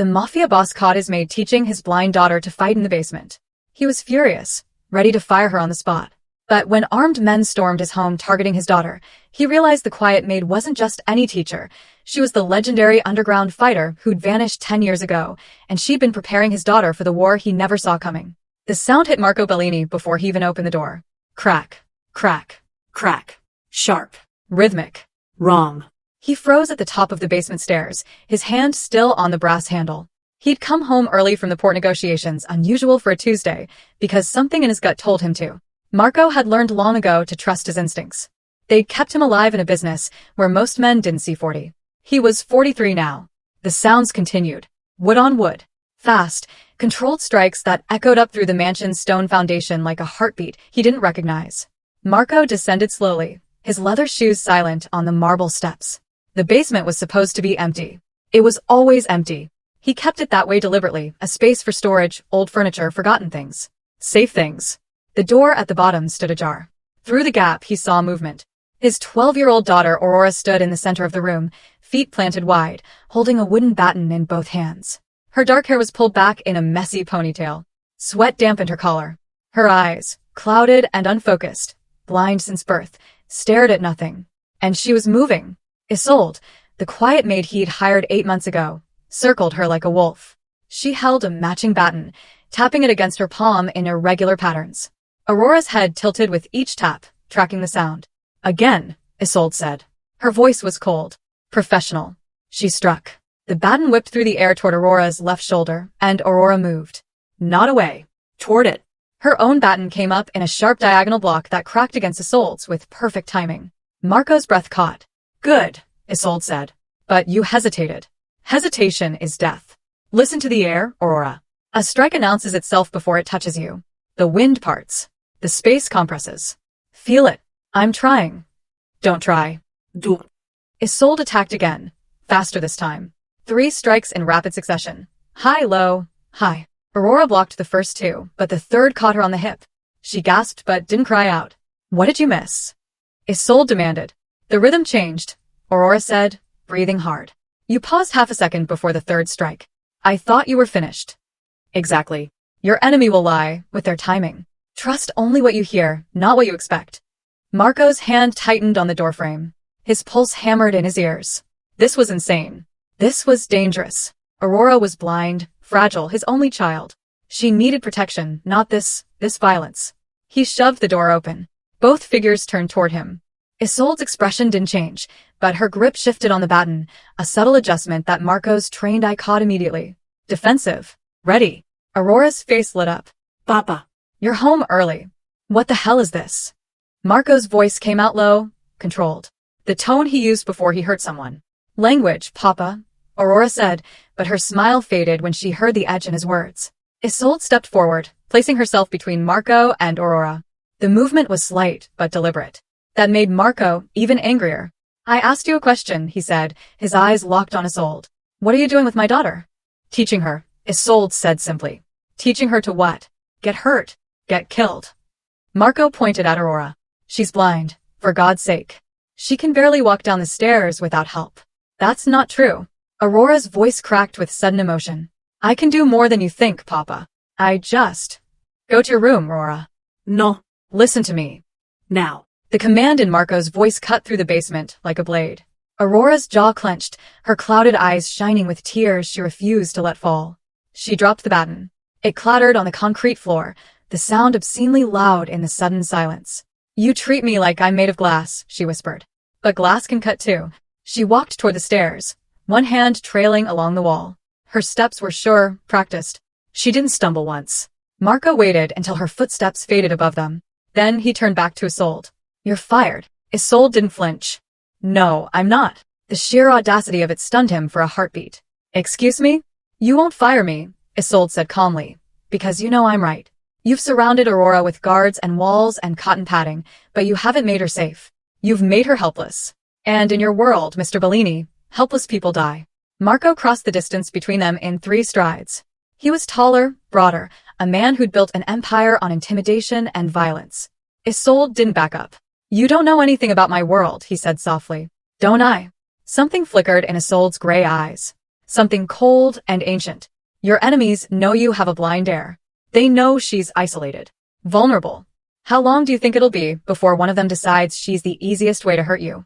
The Mafia Boss Caught his maid teaching his blind daughter to fight in the basement. He was furious, ready to fire her on the spot. But when armed men stormed his home targeting his daughter, he realized the quiet maid wasn't just any teacher. She was the legendary underground fighter who'd vanished 10 years ago, and she'd been preparing his daughter for the war he never saw coming. The sound hit Marco Bellini before he even opened the door. Crack, crack, crack. Sharp. Rhythmic. Wrong. He froze at the top of the basement stairs, his hand still on the brass handle. He'd come home early from the port negotiations, unusual for a Tuesday, because something in his gut told him to. Marco had learned long ago to trust his instincts. They'd kept him alive in a business where most men didn't see 40. He was 43 now. The sounds continued. Wood on wood. Fast, controlled strikes that echoed up through the mansion's stone foundation like a heartbeat he didn't recognize. Marco descended slowly, his leather shoes silent on the marble steps. The basement was supposed to be empty. It was always empty. He kept it that way deliberately, a space for storage, old furniture, forgotten things. Safe things. The door at the bottom stood ajar. Through the gap, he saw movement. His 12-year-old daughter Aurora stood in the center of the room, feet planted wide, holding a wooden baton in both hands. Her dark hair was pulled back in a messy ponytail. Sweat dampened her collar. Her eyes, clouded and unfocused, blind since birth, stared at nothing. And she was moving. Isolde, the quiet maid he'd hired 8 months ago, circled her like a wolf. She held a matching baton, tapping it against her palm in irregular patterns. Aurora's head tilted with each tap, tracking the sound. Again, Isolde said. Her voice was cold. Professional. She struck. The baton whipped through the air toward Aurora's left shoulder, and Aurora moved. Not away. Toward it. Her own baton came up in a sharp diagonal block that cracked against Isolde's with perfect timing. Marco's breath caught. Good, Isolde said. But you hesitated. Hesitation is death. Listen to the air, Aurora. A strike announces itself before it touches you. The wind parts. The space compresses. Feel it. I'm trying. Don't try. Do. Isolde attacked again. Faster this time. 3 strikes in rapid succession. High, low, high. Aurora blocked the first 2, but the third caught her on the hip. She gasped but didn't cry out. What did you miss? Isolde demanded. The rhythm changed, Aurora said, breathing hard. You paused half a second before the third strike. I thought you were finished. Exactly. Your enemy will lie with their timing. Trust only what you hear, not what you expect. Marco's hand tightened on the doorframe. His pulse hammered in his ears. This was insane. This was dangerous. Aurora was blind, fragile, his only child. She needed protection, not this violence. He shoved the door open. Both figures turned toward him. Isolde's expression didn't change, but her grip shifted on the baton, a subtle adjustment that Marco's trained eye caught immediately. Defensive. Ready. Aurora's face lit up. Papa. You're home early. What the hell is this? Marco's voice came out low, controlled. The tone he used before he hurt someone. Language, Papa, Aurora said, but her smile faded when she heard the edge in his words. Isolde stepped forward, placing herself between Marco and Aurora. The movement was slight, but deliberate. That made Marco even angrier. I asked you a question, he said, his eyes locked on Isolde. What are you doing with my daughter? Teaching her, Isolde said simply. Teaching her to what? Get hurt. Get killed. Marco pointed at Aurora. She's blind, for God's sake. She can barely walk down the stairs without help. That's not true. Aurora's voice cracked with sudden emotion. I can do more than you think, Papa. I just... Go to your room, Aurora. No. Listen to me. Now. The command in Marco's voice cut through the basement like a blade. Aurora's jaw clenched, her clouded eyes shining with tears she refused to let fall. She dropped the baton. It clattered on the concrete floor, the sound obscenely loud in the sudden silence. You treat me like I'm made of glass, she whispered. But glass can cut too. She walked toward the stairs, one hand trailing along the wall. Her steps were sure, practiced. She didn't stumble once. Marco waited until her footsteps faded above them. Then he turned back to Isolde. You're fired. Isolde didn't flinch. No, I'm not. The sheer audacity of it stunned him for a heartbeat. Excuse me? You won't fire me, Isolde said calmly. Because you know I'm right. You've surrounded Aurora with guards and walls and cotton padding, but you haven't made her safe. You've made her helpless. And in your world, Mr. Bellini, helpless people die. Marco crossed the distance between them in 3 strides. He was taller, broader, a man who'd built an empire on intimidation and violence. Isolde didn't back up. You don't know anything about my world, he said softly. Don't I? Something flickered in Isolde's gray eyes. Something cold and ancient. Your enemies know you have a blind air. They know she's isolated. Vulnerable. How long do you think it'll be before one of them decides she's the easiest way to hurt you?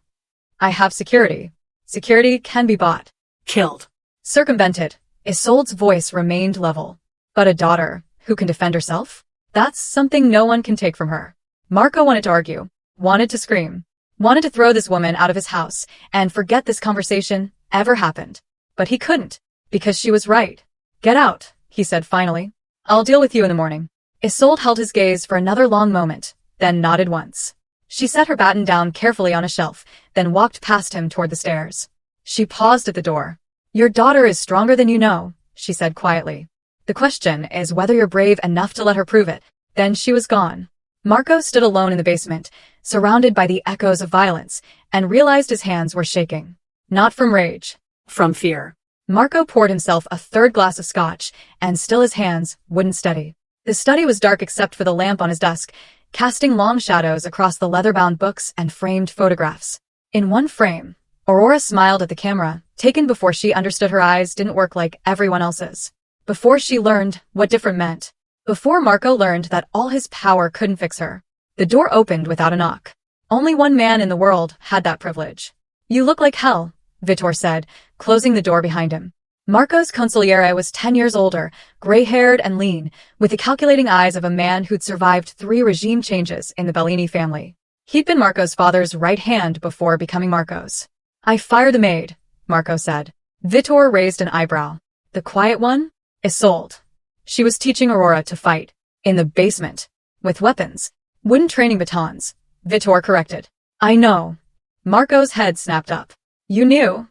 I have security. Security can be bought. Killed. Circumvented. Isolde's voice remained level. But a daughter who can defend herself? That's something no one can take from her. Marco wanted to argue, wanted to scream, wanted to throw this woman out of his house and forget this conversation ever happened. But he couldn't, because she was right. Get out, he said finally. I'll deal with you in the morning. Isolde held his gaze for another long moment, then nodded once. She set her baton down carefully on a shelf, then walked past him toward the stairs. She paused at the door. Your daughter is stronger than you know, she said quietly. The question is whether you're brave enough to let her prove it. Then she was gone. Marco stood alone in the basement, surrounded by the echoes of violence, and realized his hands were shaking. Not from rage. From fear. Marco poured himself a third glass of scotch, and still his hands wouldn't steady. The study was dark except for the lamp on his desk, casting long shadows across the leather-bound books and framed photographs. In one frame, Aurora smiled at the camera, taken before she understood her eyes didn't work like everyone else's. Before she learned what different meant. Before Marco learned that all his power couldn't fix her. The door opened without a knock. Only one man in the world had that privilege. You look like hell, Vitor said, closing the door behind him. Marco's consigliere was 10 years older, gray-haired and lean, with the calculating eyes of a man who'd survived 3 regime changes in the Bellini family. He'd been Marco's father's right hand before becoming Marco's. I fired the maid, Marco said. Vitor raised an eyebrow. The quiet one? Isolde. She was teaching Aurora to fight. In the basement. With weapons. Wooden training batons. Vitor corrected. I know. Marco's head snapped up. You knew?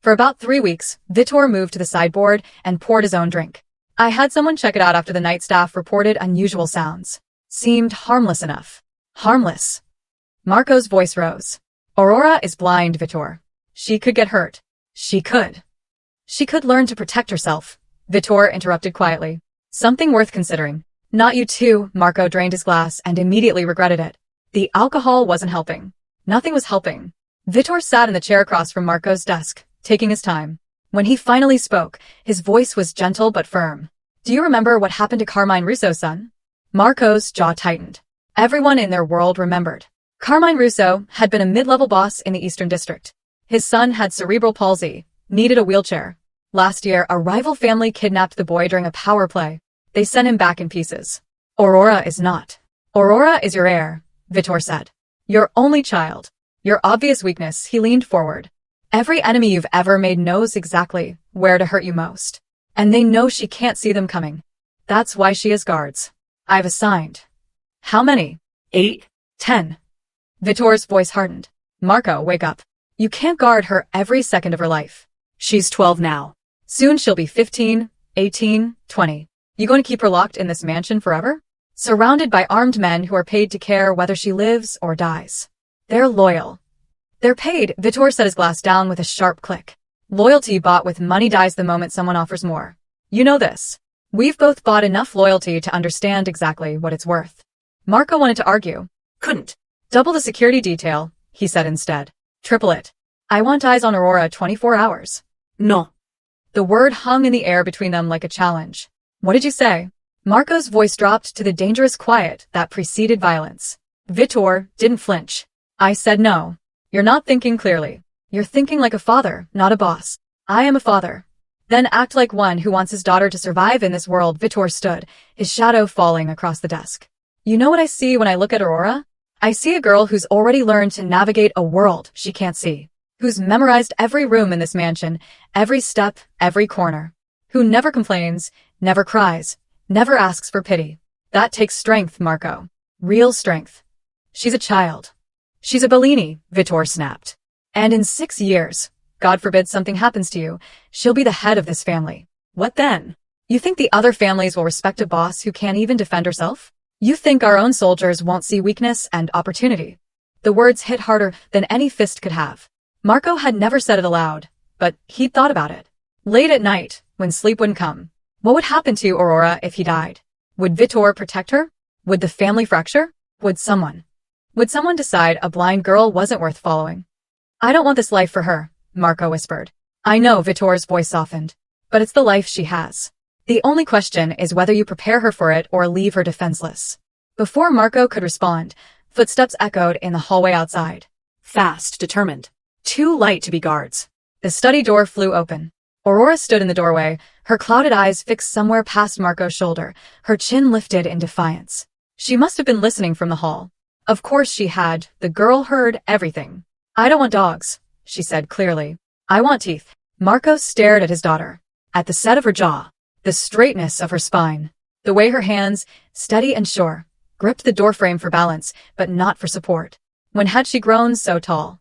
For about 3 weeks, Vitor moved to the sideboard and poured his own drink. I had someone check it out after the night staff reported unusual sounds. Seemed harmless enough. Harmless. Marco's voice rose. Aurora is blind, Vitor. She could get hurt. She could. She could learn to protect herself. Vitor interrupted quietly. Something worth considering. Not you too. Marco drained his glass and immediately regretted it. The alcohol wasn't helping. Nothing was helping. Vitor sat in the chair across from Marco's desk, taking his time. When he finally spoke, his voice was gentle but firm. Do you remember what happened to Carmine Russo's son? Marco's jaw tightened. Everyone in their world remembered. Carmine Russo had been a mid-level boss in the Eastern District. His son had cerebral palsy, needed a wheelchair. Last year, a rival family kidnapped the boy during a power play. They sent him back in pieces. Aurora is not. Aurora is your heir, Vitor said. Your only child. Your obvious weakness. He leaned forward. Every enemy you've ever made knows exactly where to hurt you most. And they know she can't see them coming. That's why she has guards. I've assigned. How many? 8. 10. Vitor's voice hardened. Marco, wake up. You can't guard her every second of her life. She's 12 now. Soon she'll be 15, 18, 20. You going to keep her locked in this mansion forever? Surrounded by armed men who are paid to care whether she lives or dies. They're loyal. They're paid. Vitor set his glass down with a sharp click. Loyalty bought with money dies the moment someone offers more. You know this. We've both bought enough loyalty to understand exactly what it's worth. Marco wanted to argue. Couldn't. Double the security detail, he said instead. Triple it. I want eyes on Aurora 24 hours. No. The word hung in the air between them like a challenge. What did you say? Marco's voice dropped to the dangerous quiet that preceded violence. Vitor didn't flinch. I said no. You're not thinking clearly. You're thinking like a father, not a boss. I am a father. Then act like one who wants his daughter to survive in this world. Vitor stood, his shadow falling across the desk. You know what I see when I look at Aurora? I see a girl who's already learned to navigate a world she can't see. Who's memorized every room in this mansion, every step, every corner. Who never complains, never cries, never asks for pity. That takes strength, Marco. Real strength. She's a child. She's a Bellini, Vitor snapped. And in 6 years, God forbid something happens to you, she'll be the head of this family. What then? You think the other families will respect a boss who can't even defend herself? You think our own soldiers won't see weakness and opportunity? The words hit harder than any fist could have. Marco had never said it aloud, but he'd thought about it. Late at night, when sleep wouldn't come, what would happen to Aurora if he died? Would Vitor protect her? Would the family fracture? Would someone decide a blind girl wasn't worth following? I don't want this life for her, Marco whispered. I know, Vitor's voice softened. But it's the life she has. The only question is whether you prepare her for it or leave her defenseless. Before Marco could respond, footsteps echoed in the hallway outside. Fast, determined. Too light to be guards. The study door flew open. Aurora stood in the doorway, her clouded eyes fixed somewhere past Marco's shoulder, her chin lifted in defiance. She must have been listening from the hall. Of course she had. The girl heard everything. I don't want dogs, she said clearly. I want teeth. Marco stared at his daughter. At the set of her jaw. The straightness of her spine. The way her hands, steady and sure, gripped the doorframe for balance, but not for support. When had she grown so tall?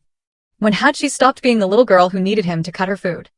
When had she stopped being the little girl who needed him to cut her food?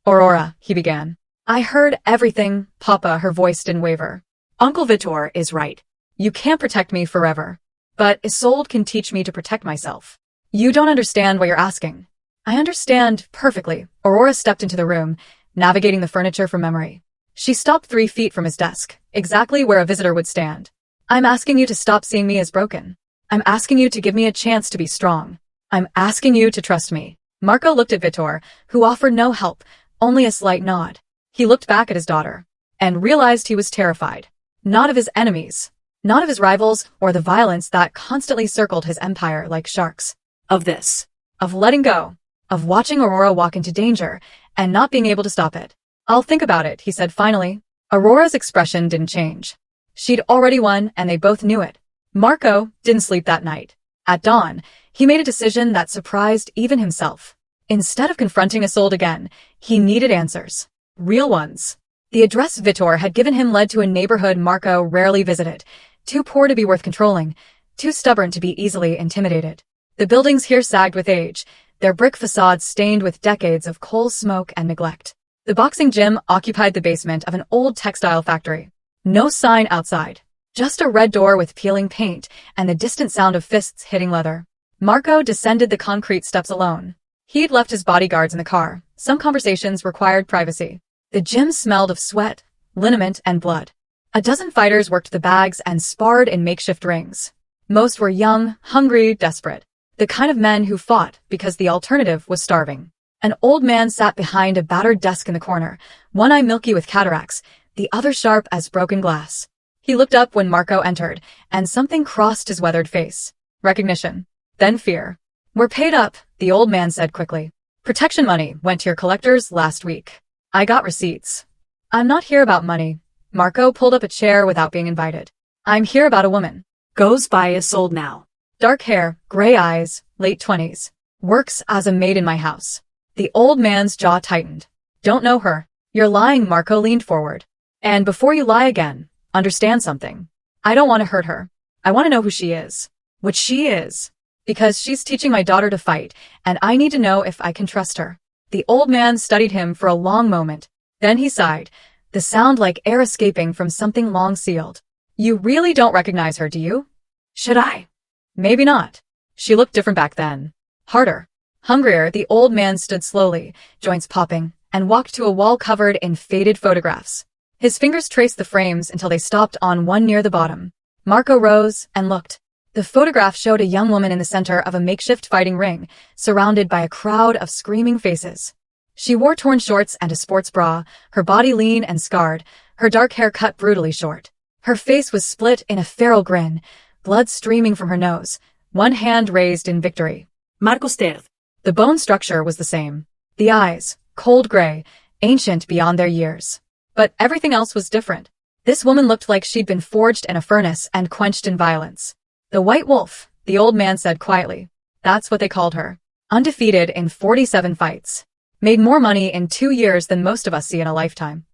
Aurora, he began. I heard everything, Papa, her voice didn't waver. Uncle Vitor is right. You can't protect me forever. But Isolde can teach me to protect myself. You don't understand what you're asking. I understand perfectly. Aurora stepped into the room, navigating the furniture from memory. She stopped 3 feet from his desk, exactly where a visitor would stand. I'm asking you to stop seeing me as broken. I'm asking you to give me a chance to be strong. I'm asking you to trust me. Marco looked at Vitor, who offered no help, only a slight nod. He looked back at his daughter, and realized he was terrified. Not of his enemies, not of his rivals, or the violence that constantly circled his empire like sharks. Of this. Of letting go. Of watching Aurora walk into danger, and not being able to stop it. I'll think about it, he said finally. Aurora's expression didn't change. She'd already won, and they both knew it. Marco didn't sleep that night. At dawn, he made a decision that surprised even himself. Instead of confronting Isolde again, he needed answers. Real ones. The address Vitor had given him led to a neighborhood Marco rarely visited, too poor to be worth controlling, too stubborn to be easily intimidated. The buildings here sagged with age, their brick facades stained with decades of coal smoke and neglect. The boxing gym occupied the basement of an old textile factory. No sign outside. Just a red door with peeling paint and the distant sound of fists hitting leather. Marco descended the concrete steps alone. He'd left his bodyguards in the car. Some conversations required privacy. The gym smelled of sweat, liniment, and blood. A dozen fighters worked the bags and sparred in makeshift rings. Most were young, hungry, desperate. The kind of men who fought because the alternative was starving. An old man sat behind a battered desk in the corner, one eye milky with cataracts, the other sharp as broken glass. He looked up when Marco entered, and something crossed his weathered face. Recognition. Then fear. We're paid up, the old man said quickly. Protection money went to your collectors last week. I got receipts. I'm not here about money. Marco pulled up a chair without being invited. I'm here about a woman. Goes by Isolde now. Dark hair, gray eyes, late 20s. Works as a maid in my house. The old man's jaw tightened. Don't know her. You're lying, Marco leaned forward. And before you lie again, understand something. I don't want to hurt her. I want to know who she is. What she is. Because she's teaching my daughter to fight, and I need to know if I can trust her. The old man studied him for a long moment. Then he sighed, the sound like air escaping from something long sealed. You really don't recognize her, do you? Should I? Maybe not. She looked different back then. Harder. Hungrier, the old man stood slowly, joints popping, and walked to a wall covered in faded photographs. His fingers traced the frames until they stopped on one near the bottom. Marco rose and looked. The photograph showed a young woman in the center of a makeshift fighting ring, surrounded by a crowd of screaming faces. She wore torn shorts and a sports bra, her body lean and scarred, her dark hair cut brutally short. Her face was split in a feral grin, blood streaming from her nose, one hand raised in victory. Marco stared. The bone structure was the same. The eyes, cold gray, ancient beyond their years. But everything else was different. This woman looked like she'd been forged in a furnace and quenched in violence. The White Wolf, the old man said quietly. That's what they called her. Undefeated in 47 fights. Made more money in 2 years than most of us see in a lifetime.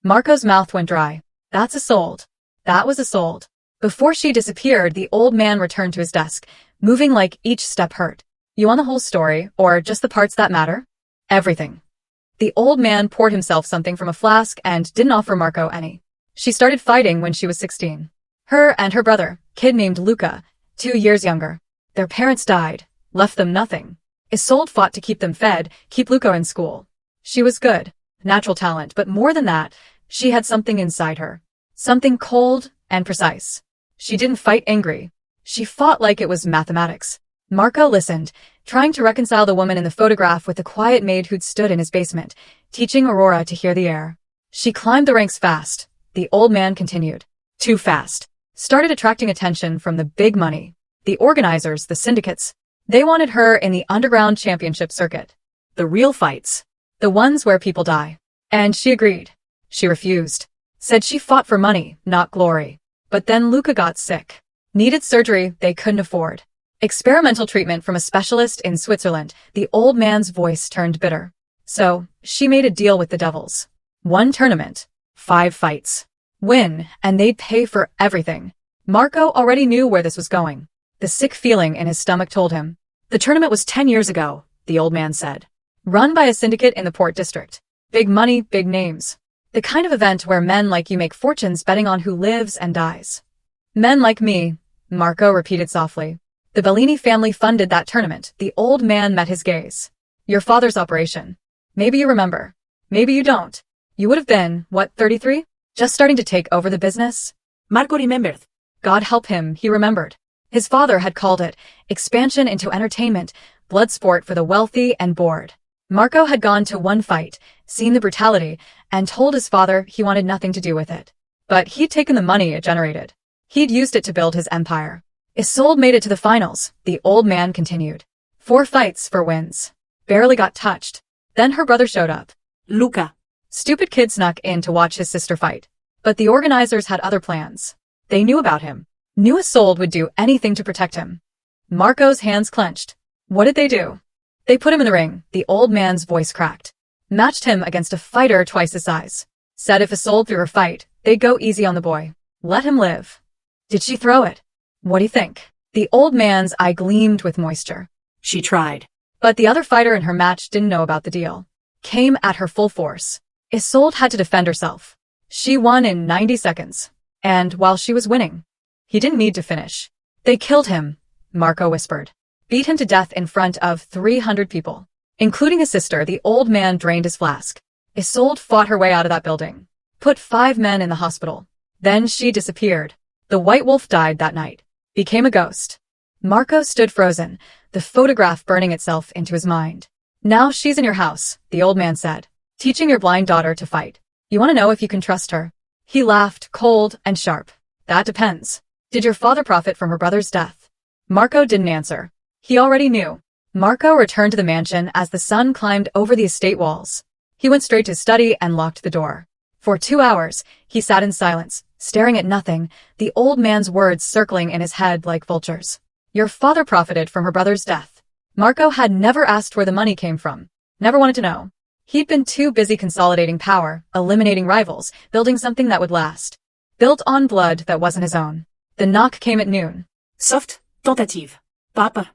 Marco's mouth went dry. That's Isolde. That was Isolde. Before she disappeared, the old man returned to his desk, moving like each step hurt. You want the whole story, or just the parts that matter? Everything. The old man poured himself something from a flask and didn't offer Marco any. She started fighting when she was 16. Her and her brother, kid named Luca, 2 years younger. Their parents died, left them nothing. Isolde fought to keep them fed, keep Luca in school. She was good, natural talent, but more than that, she had something inside her. Something cold and precise. She didn't fight angry. She fought like it was mathematics. Marco listened, trying to reconcile the woman in the photograph with the quiet maid who'd stood in his basement, teaching Aurora to hear the air. She climbed the ranks fast, the old man continued. Too fast. Started attracting attention from the big money. The organizers, the syndicates. They wanted her in the underground championship circuit. The real fights. The ones where people die. And she agreed. She refused. Said she fought for money, not glory. But then Luca got sick. Needed surgery they couldn't afford. Experimental treatment from a specialist in Switzerland. The old man's voice turned bitter. So, she made a deal with the devils. 1 tournament. 5 fights. Win, and they'd pay for everything. Marco already knew where this was going. The sick feeling in his stomach told him. The tournament was 10 years ago, the old man said. Run by a syndicate in the Port District. Big money, big names. The kind of event where men like you make fortunes betting on who lives and dies. Men like me, Marco repeated softly. The Bellini family funded that tournament. The old man met his gaze. Your father's operation. Maybe you remember. Maybe you don't. You would have been, what, 33? Just starting to take over the business? Marco remembered. God help him, he remembered. His father had called it expansion into entertainment, blood sport for the wealthy and bored. Marco had gone to 1 fight, seen the brutality, and told his father he wanted nothing to do with it. But he'd taken the money it generated. He'd used it to build his empire. Isolde made it to the finals, the old man continued. 4 fights for wins. Barely got touched. Then her brother showed up. Luca. Stupid kid snuck in to watch his sister fight. But the organizers had other plans. They knew about him. Knew Isolde would do anything to protect him. Marco's hands clenched. What did they do? They put him in the ring, the old man's voice cracked. Matched him against a fighter twice his size. Said if Isolde threw her fight, they'd go easy on the boy. Let him live. Did she throw it? What do you think? The old man's eye gleamed with moisture. She tried. But the other fighter in her match didn't know about the deal. Came at her full force. Isolde had to defend herself. She won in 90 seconds. And while she was winning, he didn't need to finish. They killed him, Marco whispered. Beat him to death in front of 300 people. Including his sister, the old man drained his flask. Isolde fought her way out of that building. Put 5 men in the hospital. Then she disappeared. The White Wolf died that night. Became a ghost. Marco stood frozen, the photograph burning itself into his mind. Now she's in your house, the old man said. Teaching your blind daughter to fight. You want to know if you can trust her? He laughed, cold and sharp. That depends. Did your father profit from her brother's death? Marco didn't answer. He already knew. Marco returned to the mansion as the sun climbed over the estate walls. He went straight to his study and locked the door. For 2 hours, he sat in silence, staring at nothing, the old man's words circling in his head like vultures. Your father profited from her brother's death. Marco had never asked where the money came from. Never wanted to know. He'd been too busy consolidating power, eliminating rivals, building something that would last. Built on blood that wasn't his own. The knock came at noon. Soft tentative. Papa.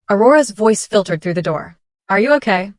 Aurora's voice filtered through the door. Are you okay?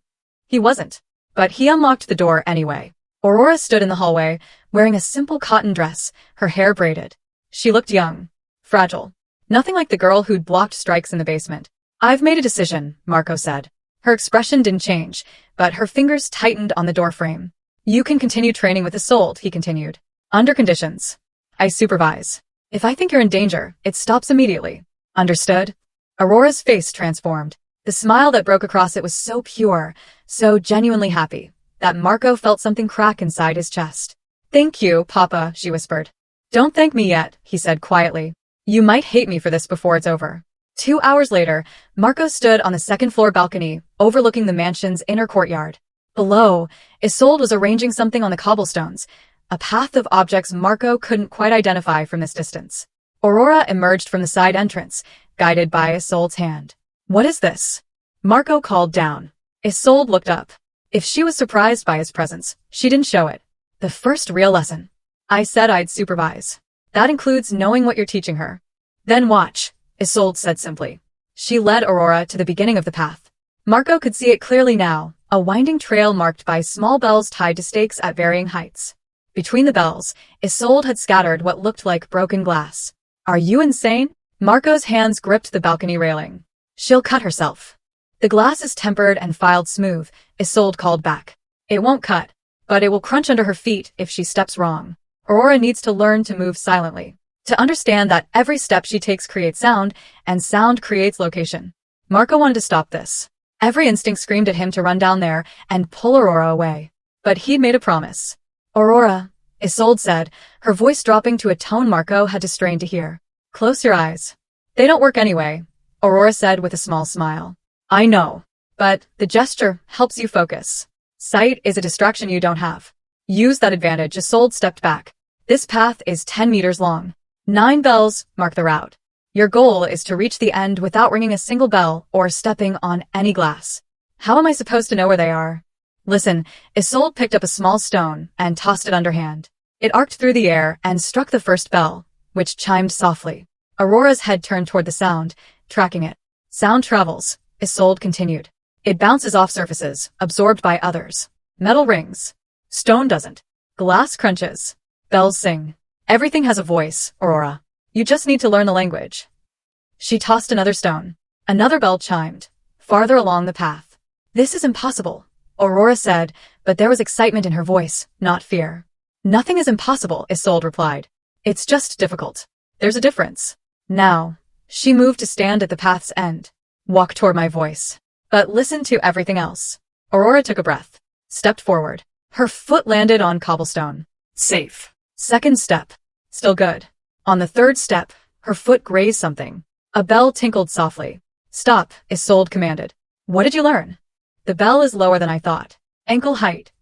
He wasn't. But he unlocked the door anyway. Aurora stood in the hallway, wearing a simple cotton dress, her hair braided. She looked young. Fragile. Nothing like the girl who'd blocked strikes in the basement. I've made a decision, Marco said. Her expression didn't change, but her fingers tightened on the doorframe. You can continue training with Isolde, he continued. Under conditions. I supervise. If I think you're in danger, it stops immediately. Understood? Aurora's face transformed. The smile that broke across it was so pure, so genuinely happy, that Marco felt something crack inside his chest. Thank you, Papa, she whispered. Don't thank me yet, he said quietly. You might hate me for this before it's over. 2 hours later, Marco stood on the second-floor balcony, overlooking the mansion's inner courtyard. Below, Isolde was arranging something on the cobblestones, a path of objects Marco couldn't quite identify from this distance. Aurora emerged from the side entrance, guided by Isolde's hand. What is this? Marco called down. Isolde looked up. If she was surprised by his presence, she didn't show it. The first real lesson. I said I'd supervise. That includes knowing what you're teaching her. Then watch, Isolde said simply. She led Aurora to the beginning of the path. Marco could see it clearly now, a winding trail marked by small bells tied to stakes at varying heights. Between the bells, Isolde had scattered what looked like broken glass. Are you insane? Marco's hands gripped the balcony railing. She'll cut herself. The glass is tempered and filed smooth, Isolde called back. It won't cut, but it will crunch under her feet if she steps wrong. Aurora needs to learn to move silently, to understand that every step she takes creates sound, and sound creates location. Marco wanted to stop this. Every instinct screamed at him to run down there and pull Aurora away. But he'd made a promise. Aurora, Isolde said, her voice dropping to a tone Marco had to strain to hear. Close your eyes. They don't work anyway, Aurora said with a small smile. I know. But the gesture helps you focus. Sight is a distraction you don't have. Use that advantage. Isolde stepped back. This path is 10 meters long. 9 bells mark the route. Your goal is to reach the end without ringing a single bell or stepping on any glass. How am I supposed to know where they are? Listen, Isolde picked up a small stone and tossed it underhand. It arced through the air and struck the first bell, which chimed softly. Aurora's head turned toward the sound, tracking it. Sound travels, Isolde continued. It bounces off surfaces, absorbed by others. Metal rings. Stone doesn't. Glass crunches. Bells sing. Everything has a voice, Aurora. You just need to learn the language. She tossed another stone. Another bell chimed, farther along the path. This is impossible, Aurora said, but there was excitement in her voice, not fear. Nothing is impossible, Isolde replied. It's just difficult. There's a difference. Now, she moved to stand at the path's end. Walk toward my voice. But listen to everything else. Aurora took a breath. Stepped forward. Her foot landed on cobblestone. Safe. Second step. Still good. On the third step, her foot grazed something. A bell tinkled softly. Stop, Isolde commanded. What did you learn? The bell is lower than I thought. Ankle height.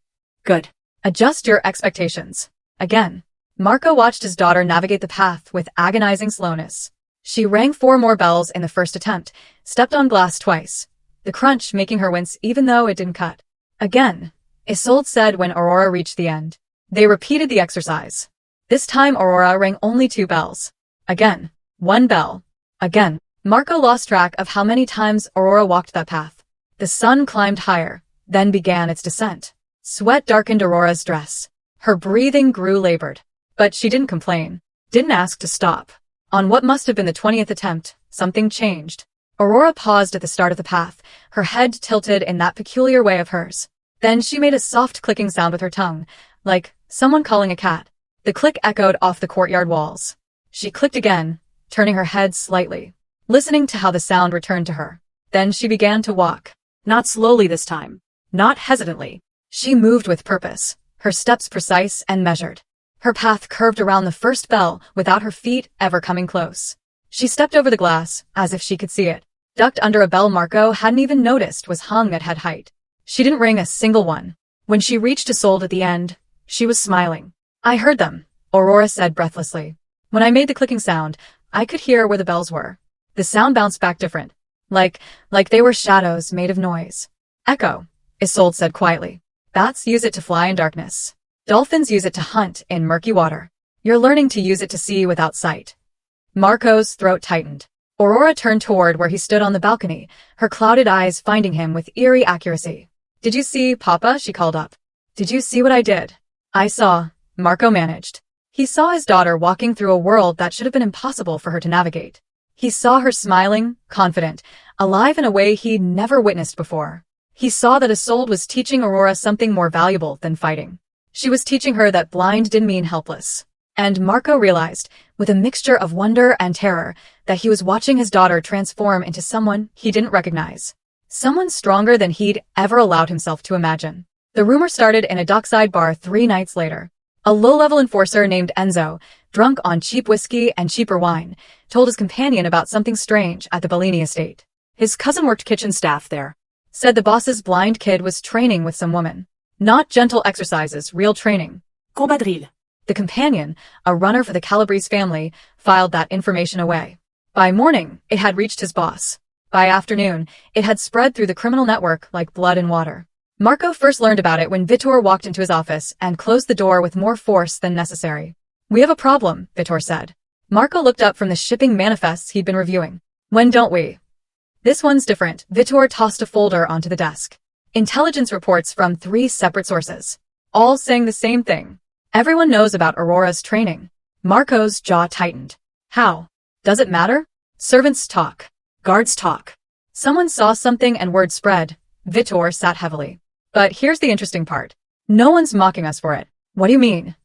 Good. Adjust your expectations. Again. Marco watched his daughter navigate the path with agonizing slowness. She rang 4 more bells in the first attempt, stepped on glass twice, the crunch making her wince even though it didn't cut. Again, Isolde said when Aurora reached the end. They repeated the exercise. This time Aurora rang only 2 bells. Again. 1 bell. Again. Marco lost track of how many times Aurora walked that path. The sun climbed higher, then began its descent. Sweat darkened Aurora's dress. Her breathing grew labored. But she didn't complain. Didn't ask to stop. On what must have been the 20th attempt, something changed. Aurora paused at the start of the path, her head tilted in that peculiar way of hers. Then she made a soft clicking sound with her tongue, like someone calling a cat. The click echoed off the courtyard walls. She clicked again, turning her head slightly, listening to how the sound returned to her. Then she began to walk. Not slowly this time. Not hesitantly. She moved with purpose, her steps precise and measured. Her path curved around the first bell without her feet ever coming close. She stepped over the glass, as if she could see it, ducked under a bell Marco hadn't even noticed was hung at head height. She didn't ring a single one. When she reached Isolde at the end, she was smiling. I heard them, Aurora said breathlessly. When I made the clicking sound, I could hear where the bells were. The sound bounced back different. Like they were shadows made of noise. Echo, Isolde said quietly. Bats use it to fly in darkness. Dolphins use it to hunt in murky water. You're learning to use it to see without sight. Marco's throat tightened. Aurora turned toward where he stood on the balcony, her clouded eyes finding him with eerie accuracy. Did you see, Papa? She called up. Did you see what I did? I saw, Marco managed. He saw his daughter walking through a world that should have been impossible for her to navigate. He saw her smiling, confident, alive in a way he'd never witnessed before. He saw that Isolde was teaching Aurora something more valuable than fighting. She was teaching her that blind didn't mean helpless. And Marco realized, with a mixture of wonder and terror, that he was watching his daughter transform into someone he didn't recognize. Someone stronger than he'd ever allowed himself to imagine. The rumor started in a dockside bar 3 nights later. A low-level enforcer named Enzo, drunk on cheap whiskey and cheaper wine, told his companion about something strange at the Bellini estate. His cousin worked kitchen staff there. Said the boss's blind kid was training with some woman. Not gentle exercises, real training. Combat drill. The companion, a runner for the Calabrese family, filed that information away. By morning, it had reached his boss. By afternoon, it had spread through the criminal network like blood in water. Marco first learned about it when Vitor walked into his office and closed the door with more force than necessary. We have a problem, Vitor said. Marco looked up from the shipping manifests he'd been reviewing. When don't we? This one's different. Vitor tossed a folder onto the desk. Intelligence reports from 3 separate sources. All saying the same thing. Everyone knows about Aurora's training. Marco's jaw tightened. How? Does it matter? Servants talk. Guards talk. Someone saw something and word spread. Vitor sat heavily. But here's the interesting part. No one's mocking us for it. What do you mean?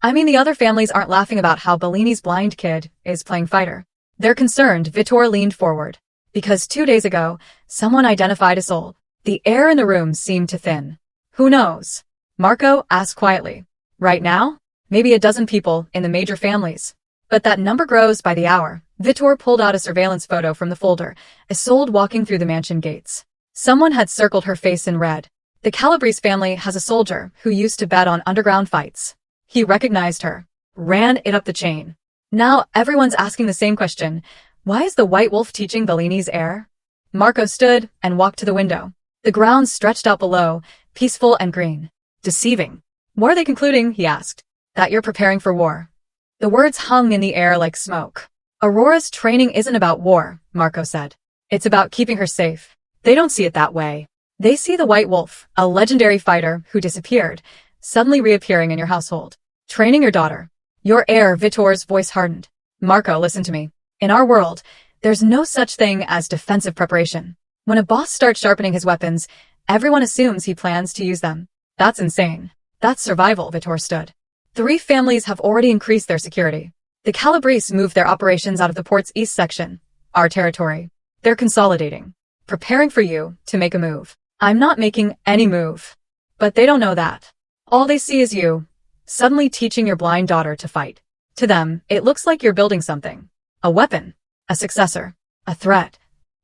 I mean the other families aren't laughing about how Bellini's blind kid is playing fighter. They're concerned. Vitor leaned forward. Because 2 days ago, someone identified Isolde. The air in the room seemed to thin. Who knows? Marco asked quietly. Right now? Maybe a dozen people in the major families. But that number grows by the hour. Vitor pulled out a surveillance photo from the folder, Isolde walking through the mansion gates. Someone had circled her face in red. The Calabrese family has a soldier who used to bet on underground fights. He recognized her, ran it up the chain. Now everyone's asking the same question. Why is the White Wolf teaching Bellini's heir? Marco stood and walked to the window. The ground stretched out below, peaceful and green. Deceiving. What are they concluding? He asked. That you're preparing for war. The words hung in the air like smoke. Aurora's training isn't about war, Marco said. It's about keeping her safe. They don't see it that way. They see the White Wolf, a legendary fighter who disappeared, suddenly reappearing in your household. Training your daughter. Your heir, Vitor's voice hardened. Marco, listen to me. In our world, there's no such thing as defensive preparation. When a boss starts sharpening his weapons, everyone assumes he plans to use them. That's insane. That's survival, Vitor stood. 3 families have already increased their security. The Calabrese moved their operations out of the port's east section, our territory. They're consolidating. Preparing for you to make a move. I'm not making any move. But they don't know that. All they see is you, suddenly teaching your blind daughter to fight. To them, it looks like you're building something. A weapon. A successor. A threat.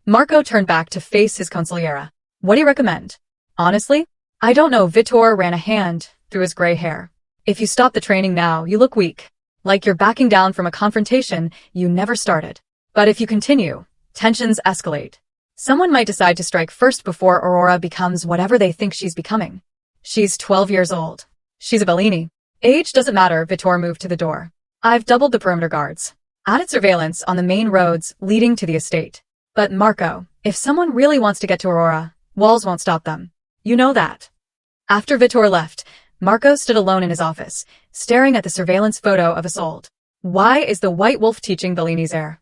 Marco turned back to face his consigliera. What do you recommend? Honestly? I don't know. Vitor ran a hand through his gray hair. If you stop the training now, you look weak. Like you're backing down from a confrontation you never started. But if you continue, tensions escalate. Someone might decide to strike first before Aurora becomes whatever they think she's becoming. She's 12 years old. She's a Bellini. Age doesn't matter. Vitor moved to the door. I've doubled the perimeter guards. Added surveillance on the main roads leading to the estate. But Marco, if someone really wants to get to Aurora, walls won't stop them. You know that. After Vitor left, Marco stood alone in his office, staring at the surveillance photo of Isolde. Why is the White Wolf teaching Bellini's heir?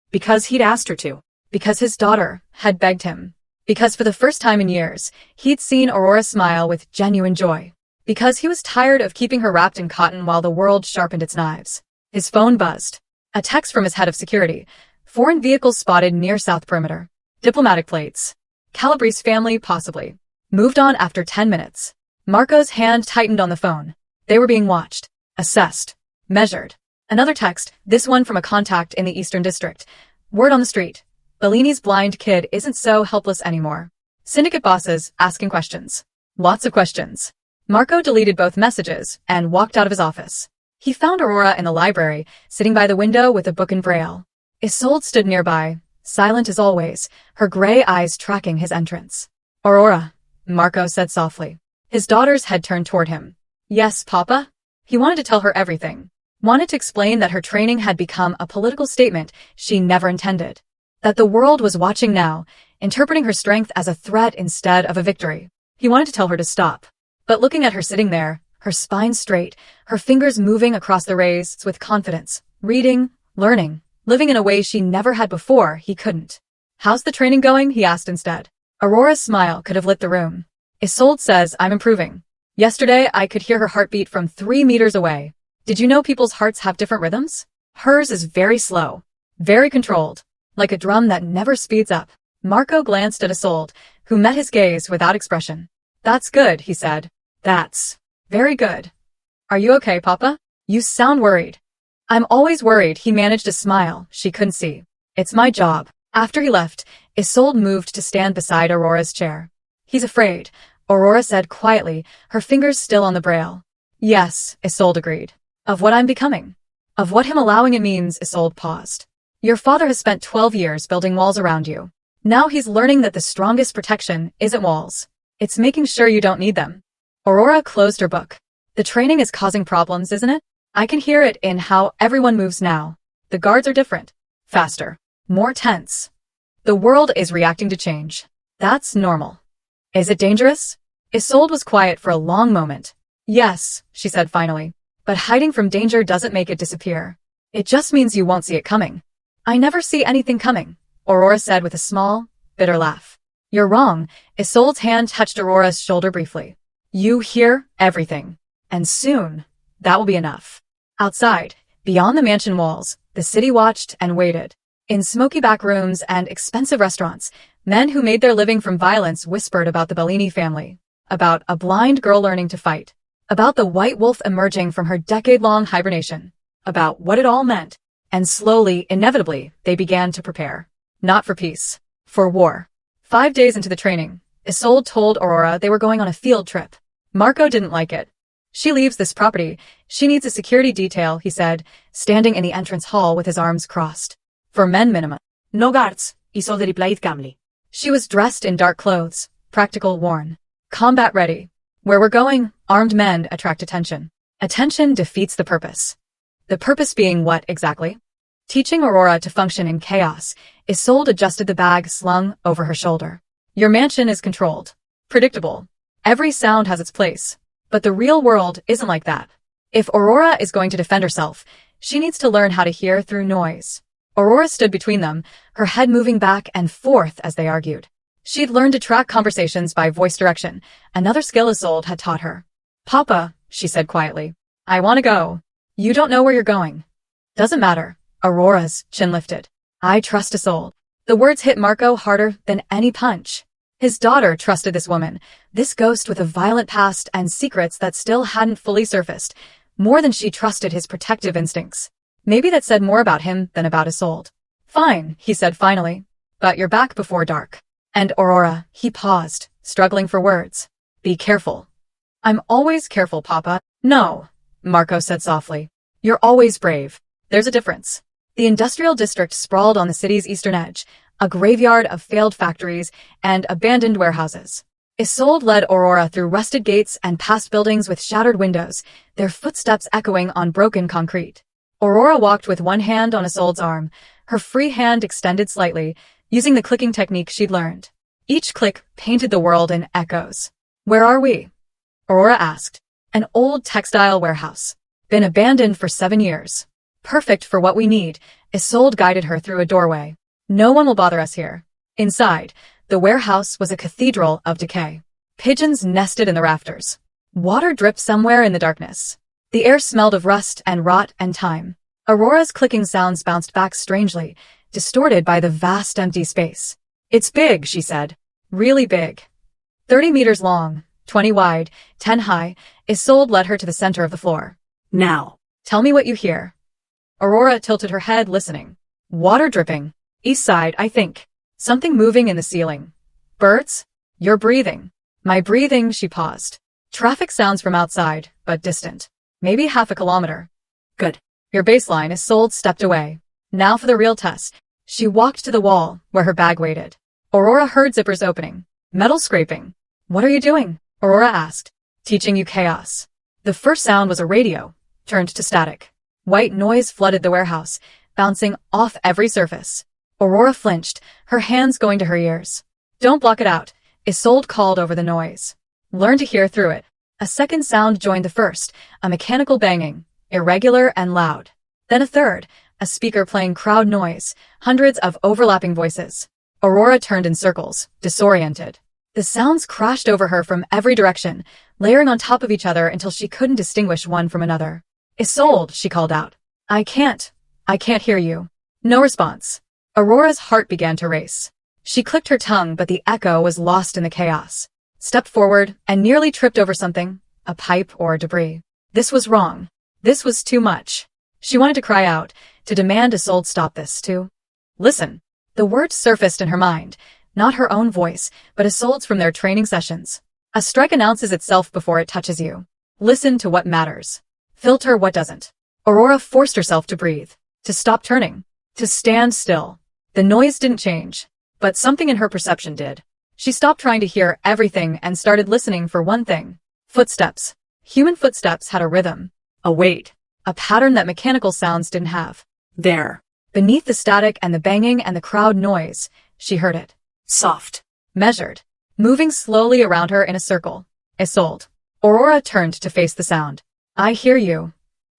Because he'd asked her to. Because his daughter had begged him. Because for the first time in years, he'd seen Aurora smile with genuine joy. Because he was tired of keeping her wrapped in cotton while the world sharpened its knives. His phone buzzed. A text from his head of security. Foreign vehicles spotted near South Perimeter. Diplomatic plates. Calabrese family, possibly. Moved on after 10 minutes. Marco's hand tightened on the phone. They were being watched. Assessed. Measured. Another text, this one from a contact in the Eastern District. Word on the street. Bellini's blind kid isn't so helpless anymore. Syndicate bosses asking questions. Lots of questions. Marco deleted both messages and walked out of his office. He found Aurora in the library, sitting by the window with a book in Braille. Isolde stood nearby, silent as always, her gray eyes tracking his entrance. Aurora, Marco said softly. His daughter's head turned toward him. Yes, Papa? He wanted to tell her everything. Wanted to explain that her training had become a political statement she never intended. That the world was watching now, interpreting her strength as a threat instead of a victory. He wanted to tell her to stop. But looking at her sitting there, her spine straight, her fingers moving across the rays with confidence, reading, learning, living in a way she never had before, he couldn't. How's the training going? He asked instead. Aurora's smile could have lit the room. Isolde says I'm improving. Yesterday, I could hear her heartbeat from 3 meters away. Did you know people's hearts have different rhythms? Hers is very slow, very controlled, like a drum that never speeds up. Marco glanced at Isolde, who met his gaze without expression. That's good, he said. That's very good. Are you okay, Papa? You sound worried. I'm always worried. He managed a smile she couldn't see. It's my job. After he left, Isolde moved to stand beside Aurora's chair. He's afraid, Aurora said quietly, her fingers still on the braille. Yes, Isolde agreed. Of what I'm becoming. Of what him allowing it means. Isolde paused. Your father has spent 12 years building walls around you. Now he's learning that the strongest protection isn't walls. It's making sure you don't need them. Aurora closed her book. The training is causing problems, isn't it? I can hear it in how everyone moves now. The guards are different. Faster. More tense. The world is reacting to change. That's normal. Is it dangerous? Isolde was quiet for a long moment. Yes, she said finally. But hiding from danger doesn't make it disappear. It just means you won't see it coming. I never see anything coming, Aurora said with a small, bitter laugh. You're wrong. Isolde's hand touched Aurora's shoulder briefly. You hear everything. And soon, that will be enough. Outside, beyond the mansion walls, the city watched and waited. In smoky back rooms and expensive restaurants, men who made their living from violence whispered about the Bellini family, about a blind girl learning to fight, about the white wolf emerging from her decade-long hibernation, about what it all meant. And slowly, inevitably, they began to prepare. Not for peace. For war. 5 days into the training, Isolde told Aurora they were going on a field trip. Marco didn't like it. She leaves this property. She needs a security detail, he said, standing in the entrance hall with his arms crossed. For men minimum. No guards, Isolde replied calmly. She was dressed in dark clothes, practical worn. Combat ready. Where we're going, armed men attract attention. Attention defeats the purpose. The purpose being what exactly? Teaching Aurora to function in chaos, Isolde adjusted the bag slung over her shoulder. Your mansion is controlled. Predictable. Every sound has its place. But the real world isn't like that. If Aurora is going to defend herself, she needs to learn how to hear through noise. Aurora stood between them, her head moving back and forth as they argued. She'd learned to track conversations by voice direction, another skill Isolde had taught her. Papa, she said quietly. I want to go. You don't know where you're going. Doesn't matter. Aurora's chin lifted. I trust Isolde. The words hit Marco harder than any punch. His daughter trusted this woman, this ghost with a violent past and secrets that still hadn't fully surfaced, more than she trusted his protective instincts. Maybe that said more about him than about Isolde. Fine, he said finally. But you're back before dark. And Aurora, he paused, struggling for words. Be careful. I'm always careful, Papa. No, Marco said softly. You're always brave. There's a difference. The industrial district sprawled on the city's eastern edge, a graveyard of failed factories and abandoned warehouses. Isolde led Aurora through rusted gates and past buildings with shattered windows, their footsteps echoing on broken concrete. Aurora walked with one hand on Isolde's arm, her free hand extended slightly, using the clicking technique she'd learned. Each click painted the world in echoes. Where are we? Aurora asked. An old textile warehouse. Been abandoned for 7 years. Perfect for what we need, Isolde guided her through a doorway. No one will bother us here. Inside, the warehouse was a cathedral of decay. Pigeons nested in the rafters. Water dripped somewhere in the darkness. The air smelled of rust and rot and time. Aurora's clicking sounds bounced back strangely, distorted by the vast empty space. It's big, she said. Really big. 30 meters long, 20 wide, 10 high, Isolde led her to the center of the floor. Now. Tell me what you hear. Aurora tilted her head, listening. Water dripping. East side, I think. Something moving in the ceiling. Birds? You're breathing. My breathing, she paused. Traffic sounds from outside, but distant. Maybe half a kilometer. Good. Your baseline, Isolde stepped away. Now for the real test. She walked to the wall, where her bag waited. Aurora heard zippers opening. Metal scraping. What are you doing? Aurora asked. Teaching you chaos. The first sound was a radio, turned to static. White noise flooded the warehouse, bouncing off every surface. Aurora flinched, her hands going to her ears. Don't block it out, Isolde called over the noise. Learn to hear through it. A second sound joined the first, a mechanical banging, irregular and loud. Then a third, a speaker playing crowd noise, hundreds of overlapping voices. Aurora turned in circles, disoriented. The sounds crashed over her from every direction, layering on top of each other until she couldn't distinguish one from another. Isolde, she called out. I can't hear you. No response. Aurora's heart began to race. She clicked her tongue, but the echo was lost in the chaos. Stepped forward and nearly tripped over something, a pipe or debris. This was wrong. This was too much. She wanted to cry out, to demand Isolde stop this, to listen. The words surfaced in her mind, not her own voice, but Isolde's from their training sessions. A strike announces itself before it touches you. Listen to what matters. Filter what doesn't. Aurora forced herself to breathe, to stop turning, to stand still. The noise didn't change, but something in her perception did. She stopped trying to hear everything and started listening for one thing. Footsteps. Human footsteps had a rhythm, a weight, a pattern that mechanical sounds didn't have. There. Beneath the static and the banging and the crowd noise, she heard it. Soft. Measured. Moving slowly around her in a circle. Isolde. Aurora turned to face the sound. I hear you.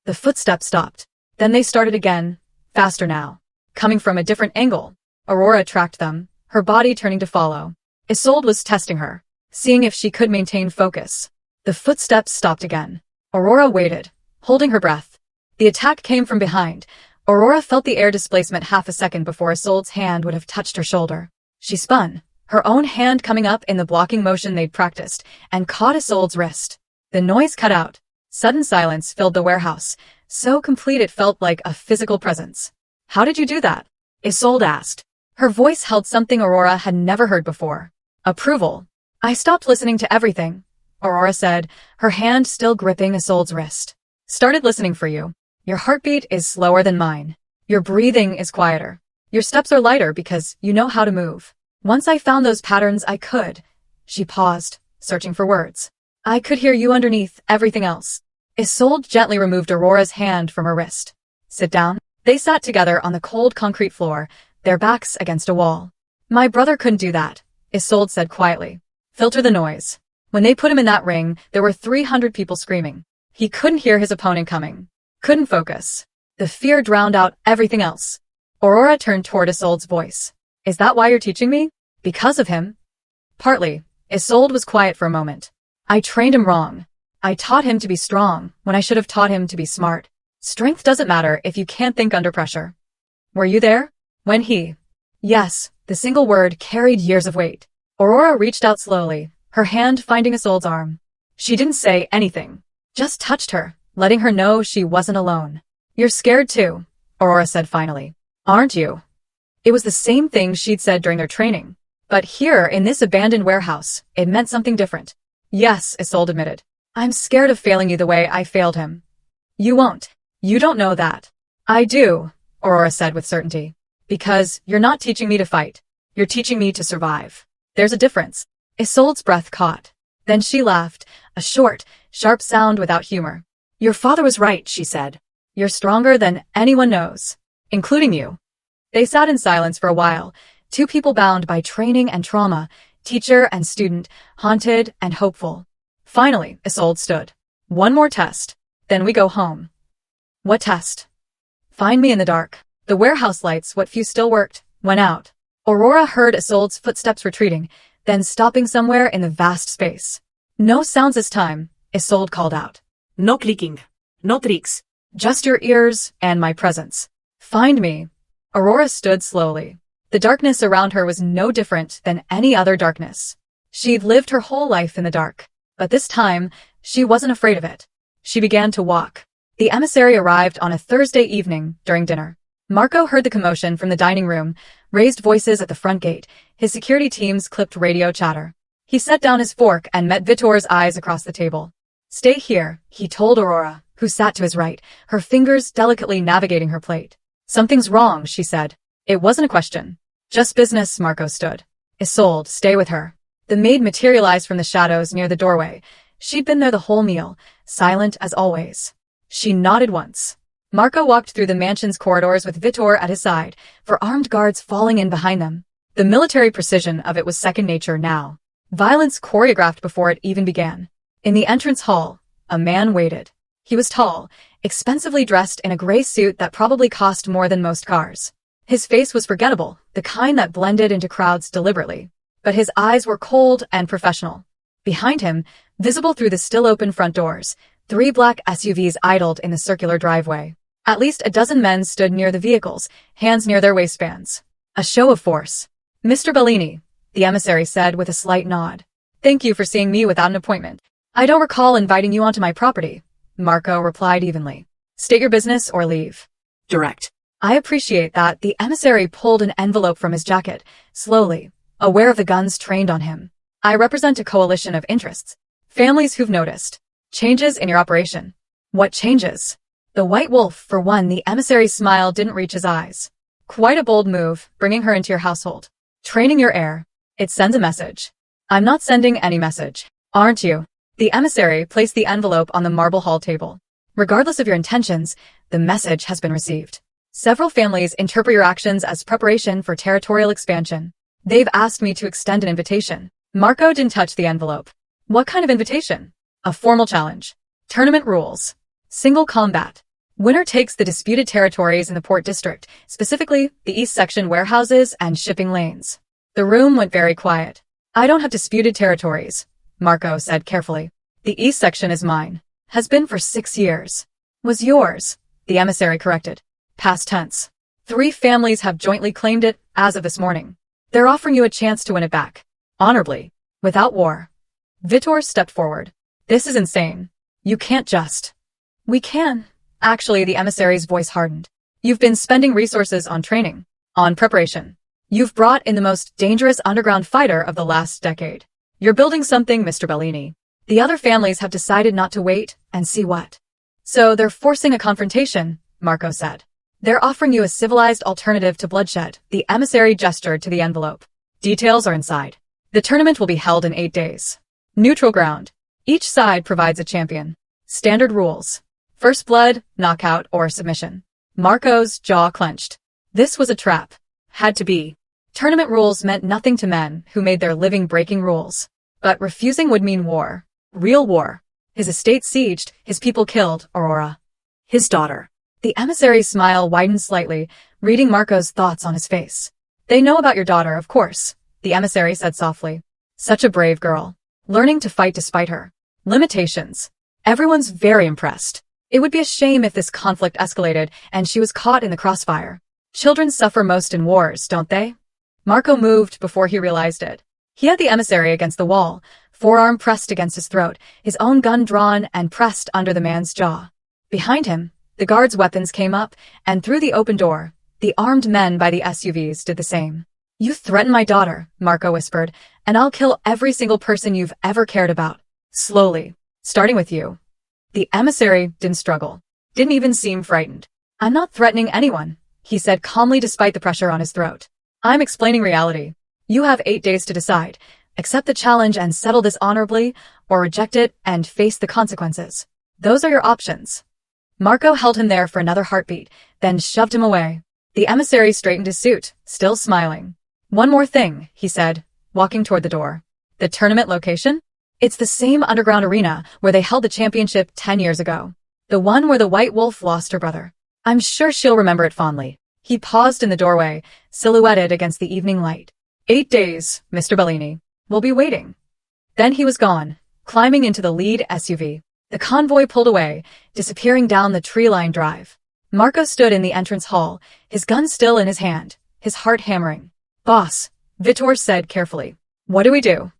The footsteps stopped. Then they started again, faster now. Coming from a different angle. Aurora tracked them, her body turning to follow. Isolde was testing her, seeing if she could maintain focus. The footsteps stopped again. Aurora waited, holding her breath. The attack came from behind, Aurora felt the air displacement half a second before Isolde's hand would have touched her shoulder. She spun, her own hand coming up in the blocking motion they'd practiced, and caught Isolde's wrist. The noise cut out. Sudden silence filled the warehouse, so complete it felt like a physical presence. "How did you do that?" Isolde asked. Her voice held something Aurora had never heard before. Approval. "I stopped listening to everything," Aurora said, her hand still gripping Isolde's wrist. "Started listening for you. Your heartbeat is slower than mine. Your breathing is quieter. Your steps are lighter because you know how to move. Once I found those patterns, I could." She paused, searching for words. "I could hear you underneath everything else." Isolde gently removed Aurora's hand from her wrist. "Sit down." They sat together on the cold concrete floor, their backs against a wall. "My brother couldn't do that," Isolde said quietly. "Filter the noise." When they put him in that ring, there were 300 people screaming. He couldn't hear his opponent coming. Couldn't focus. The fear drowned out everything else. Aurora turned toward Isolde's voice. "Is that why you're teaching me? Because of him?" "Partly." Isolde was quiet for a moment. "I trained him wrong. I taught him to be strong when I should have taught him to be smart. Strength doesn't matter if you can't think under pressure." "Were you there when he—" Yes, the single word carried years of weight. Aurora reached out slowly, her hand finding Isolde's arm. She didn't say anything, just touched her, letting her know she wasn't alone. "You're scared too," Aurora said finally. "Aren't you?" It was the same thing she'd said during their training. But here, in this abandoned warehouse, it meant something different. "Yes," Isolde admitted. "I'm scared of failing you the way I failed him." "You won't. You don't know that." "I do," Aurora said with certainty. "Because you're not teaching me to fight. You're teaching me to survive. There's a difference." Isolde's breath caught. Then she laughed, a short, sharp sound without humor. "Your father was right," she said. "You're stronger than anyone knows, including you." They sat in silence for a while, two people bound by training and trauma, teacher and student, haunted and hopeful. Finally, Isolde stood. "One more test, then we go home." "What test?" "Find me in the dark." The warehouse lights, what few still worked, went out. Aurora heard Isolde's footsteps retreating, then stopping somewhere in the vast space. "No sounds this time," Isolde called out. No clicking. No tricks. "Just your ears and my presence. Find me." Aurora stood slowly. The darkness around her was no different than any other darkness. She'd lived her whole life in the dark, but this time, she wasn't afraid of it. She began to walk. The emissary arrived on a Thursday evening during dinner. Marco heard the commotion from the dining room, raised voices at the front gate, his security teams clipped radio chatter. He set down his fork and met Vitor's eyes across the table. "Stay here," he told Aurora, who sat to his right, her fingers delicately navigating her plate. "Something's wrong," she said. It wasn't a question. "Just business," Marco stood. "Isolde, stay with her." The maid materialized from the shadows near the doorway. She'd been there the whole meal, silent as always. She nodded once. Marco walked through the mansion's corridors with Vitor at his side, for armed guards falling in behind them. The military precision of it was second nature now. Violence choreographed before it even began. In the entrance hall, a man waited. He was tall, expensively dressed in a gray suit that probably cost more than most cars. His face was forgettable, the kind that blended into crowds deliberately. But his eyes were cold and professional. Behind him, visible through the still-open front doors, 3 black SUVs idled in the circular driveway. At least a dozen men stood near the vehicles, hands near their waistbands. A show of force. "Mr. Bellini," the emissary said with a slight nod. "Thank you for seeing me without an appointment." "I don't recall inviting you onto my property," Marco replied evenly. "State your business or leave." Direct. "I appreciate that." The emissary pulled an envelope from his jacket, slowly, aware of the guns trained on him. "I represent a coalition of interests. Families who've noticed changes in your operation." "What changes?" "The White Wolf, for one." The emissary's smile didn't reach his eyes. "Quite a bold move, bringing her into your household. Training your heir. It sends a message." "I'm not sending any message." "Aren't you?" The emissary placed the envelope on the marble hall table. "Regardless of your intentions, the message has been received. Several families interpret your actions as preparation for territorial expansion. They've asked me to extend an invitation." Marco didn't touch the envelope. "What kind of invitation?" "A formal challenge. Tournament rules. Single combat. Winner takes the disputed territories in the Port District, specifically the East Section warehouses and shipping lanes." The room went very quiet. "I don't have disputed territories," Marco said carefully. "The East Section is mine. Has been for 6 years." "Was yours," the emissary corrected. Past tense. 3 families have jointly claimed it as of this morning. They're offering you a chance to win it back. Honorably. Without war. Vitor stepped forward. This is insane. You can't just. We can. Actually, the emissary's voice hardened. You've been spending resources on training. On preparation. You've brought in the most dangerous underground fighter of the last decade. You're building something, Mr. Bellini. The other families have decided not to wait and see what. So they're forcing a confrontation, Marco said. They're offering you a civilized alternative to bloodshed. The emissary gestured to the envelope. Details are inside. The tournament will be held in 8 days. Neutral ground. Each side provides a champion. Standard rules. First blood, knockout, or submission. Marco's jaw clenched. This was a trap. Had to be. Tournament rules meant nothing to men who made their living breaking rules. But refusing would mean war. Real war. His estate sieged, his people killed, Aurora. His daughter. The emissary's smile widened slightly, reading Marco's thoughts on his face. They know about your daughter, of course, the emissary said softly. Such a brave girl. Learning to fight despite her limitations. Everyone's very impressed. It would be a shame if this conflict escalated and she was caught in the crossfire. Children suffer most in wars, don't they? Marco moved before he realized it. He had the emissary against the wall, forearm pressed against his throat, his own gun drawn and pressed under the man's jaw. Behind him, the guards' weapons came up, and through the open door, the armed men by the SUVs did the same. You threaten my daughter, Marco whispered, and I'll kill every single person you've ever cared about. Slowly. Starting with you. The emissary didn't struggle. Didn't even seem frightened. I'm not threatening anyone, he said calmly despite the pressure on his throat. I'm explaining reality. You have 8 days to decide. Accept the challenge and settle this honorably, or reject it and face the consequences. Those are your options. Marco held him there for another heartbeat, then shoved him away. The emissary straightened his suit, still smiling. One more thing, he said, walking toward the door. The tournament location? It's the same underground arena where they held the championship 10 years ago. The one where the White Wolf lost her brother. I'm sure she'll remember it fondly. He paused in the doorway, silhouetted against the evening light. 8 days, Mr. Bellini. We'll be waiting. Then he was gone, climbing into the lead SUV. The convoy pulled away, disappearing down the tree-lined drive. Marco stood in the entrance hall, his gun still in his hand, his heart hammering. Boss, Vitor said carefully. What do we do?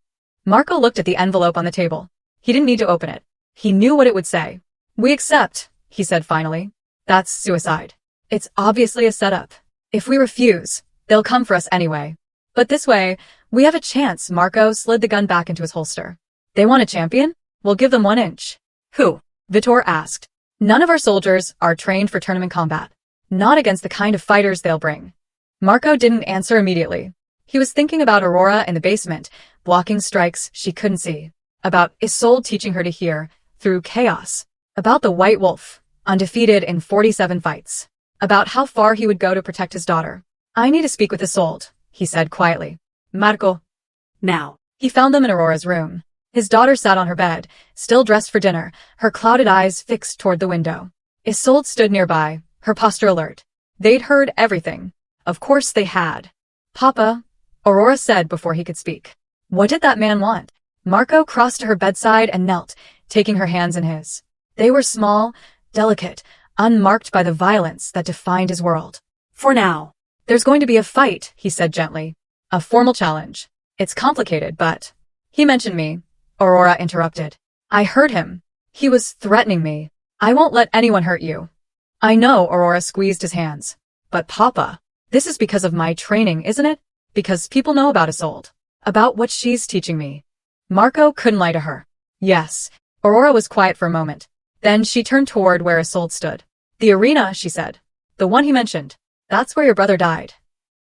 Marco looked at the envelope on the table. He didn't need to open it. He knew what it would say. We accept, he said finally. That's suicide. It's obviously a setup. If we refuse, they'll come for us anyway. But this way, we have a chance. Marco slid the gun back into his holster. They want a champion? We'll give them 1 inch. Who? Vitor asked. None of our soldiers are trained for tournament combat. Not against the kind of fighters they'll bring. Marco didn't answer immediately. He was thinking about Aurora in the basement, blocking strikes she couldn't see. About Isolde teaching her to hear, through chaos. About the White Wolf, undefeated in 47 fights. About how far he would go to protect his daughter. I need to speak with Isolde, he said quietly. Marco. Now. He found them in Aurora's room. His daughter sat on her bed, still dressed for dinner, her clouded eyes fixed toward the window. Isolde stood nearby, her posture alert. They'd heard everything. Of course they had. Papa, Aurora said before he could speak. What did that man want? Marco crossed to her bedside and knelt, taking her hands in his. They were small, delicate, unmarked by the violence that defined his world. For now. There's going to be a fight, he said gently. A formal challenge. It's complicated, but... He mentioned me. Aurora interrupted. I heard him. He was threatening me. I won't let anyone hurt you. I know, Aurora squeezed his hands. But Papa, this is because of my training, isn't it? Because people know about Isolde. About what she's teaching me. Marco couldn't lie to her. Yes. Aurora was quiet for a moment. Then she turned toward where Isolde stood. The arena, she said. The one he mentioned. That's where your brother died.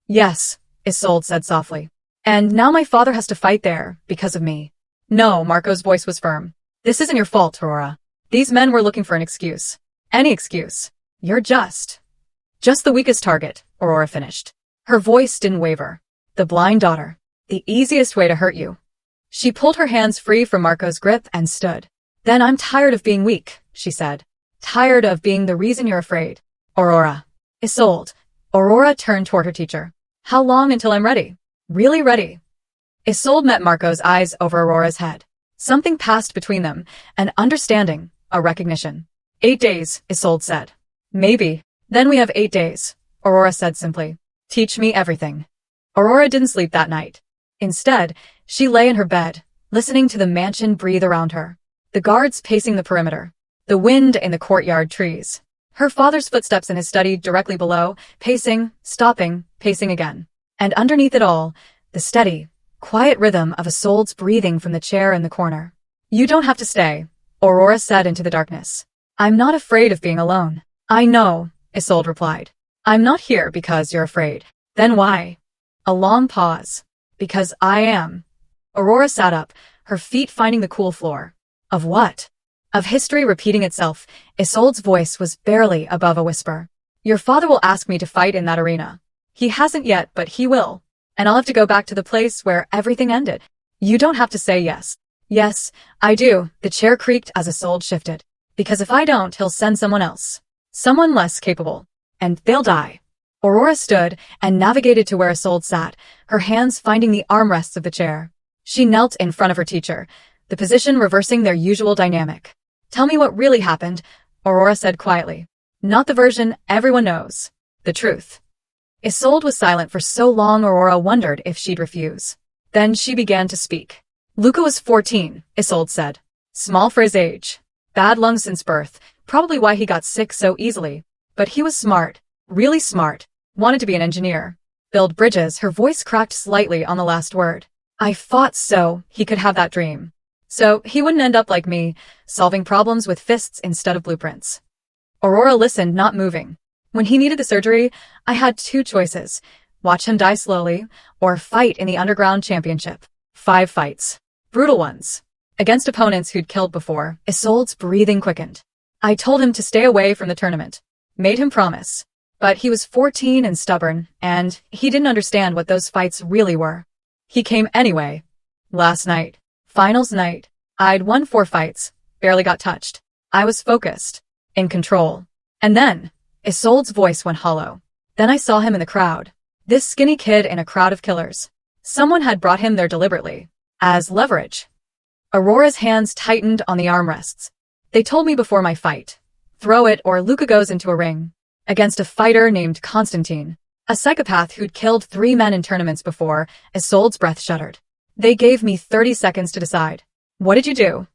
Yes, Isolde said softly. And now my father has to fight there, because of me. No, Marco's voice was firm. This isn't your fault, Aurora. These men were looking for an excuse. Any excuse. You're just the weakest target, Aurora finished. Her voice didn't waver. The blind daughter. The easiest way to hurt you. She pulled her hands free from Marco's grip and stood. Then I'm tired of being weak, she said. Tired of being the reason you're afraid. Aurora. Isolde. Aurora turned toward her teacher. How long until I'm ready? Really ready. Isolde met Marco's eyes over Aurora's head. Something passed between them, an understanding, a recognition. 8 days, Isolde said. Maybe. Then we have 8 days, Aurora said simply. Teach me everything. Aurora didn't sleep that night. Instead, she lay in her bed, listening to the mansion breathe around her. The guards pacing the perimeter. The wind in the courtyard trees. Her father's footsteps in his study directly below, pacing, stopping, pacing again. And underneath it all, the steady, quiet rhythm of Isolde's breathing from the chair in the corner. You don't have to stay, Aurora said into the darkness. I'm not afraid of being alone. I know, Isolde replied. I'm not here because you're afraid. Then why? A long pause. Because I am. Aurora sat up, her feet finding the cool floor. Of what? Of history repeating itself. Isolde's voice was barely above a whisper. Your father will ask me to fight in that arena. He hasn't yet, but he will. And I'll have to go back to the place where everything ended. You don't have to say yes. Yes, I do. The chair creaked as Isolde shifted. Because if I don't, he'll send someone else. Someone less capable. And they'll die. Aurora stood and navigated to where Isolde sat, her hands finding the armrests of the chair. She knelt in front of her teacher, the position reversing their usual dynamic. Tell me what really happened, Aurora said quietly. Not the version everyone knows. The truth. Isolde was silent for so long Aurora wondered if she'd refuse. Then she began to speak. Luca was 14, Isolde said. Small for his age. Bad lungs since birth, probably why he got sick so easily. But he was smart. Really smart. Wanted to be an engineer. Build bridges. Her voice cracked slightly on the last word. I fought so he could have that dream. So he wouldn't end up like me, solving problems with fists instead of blueprints. Aurora listened, not moving. When he needed the surgery, I had 2 choices. Watch him die slowly, or fight in the underground championship. 5 fights. Brutal ones. Against opponents who'd killed before. Isolde's breathing quickened. I told him to stay away from the tournament. Made him promise. But he was 14 and stubborn, and he didn't understand what those fights really were. He came anyway. Last night. Finals night. I'd won 4 fights. Barely got touched. I was focused. In control. And then, Isolde's voice went hollow. Then I saw him in the crowd. This skinny kid in a crowd of killers. Someone had brought him there deliberately. As leverage. Aurora's hands tightened on the armrests. They told me before my fight. Throw it or Luca goes into a ring. Against a fighter named Constantine. A psychopath who'd killed 3 men in tournaments before. Isolde's breath shuddered. They gave me 30 seconds to decide. What did you do?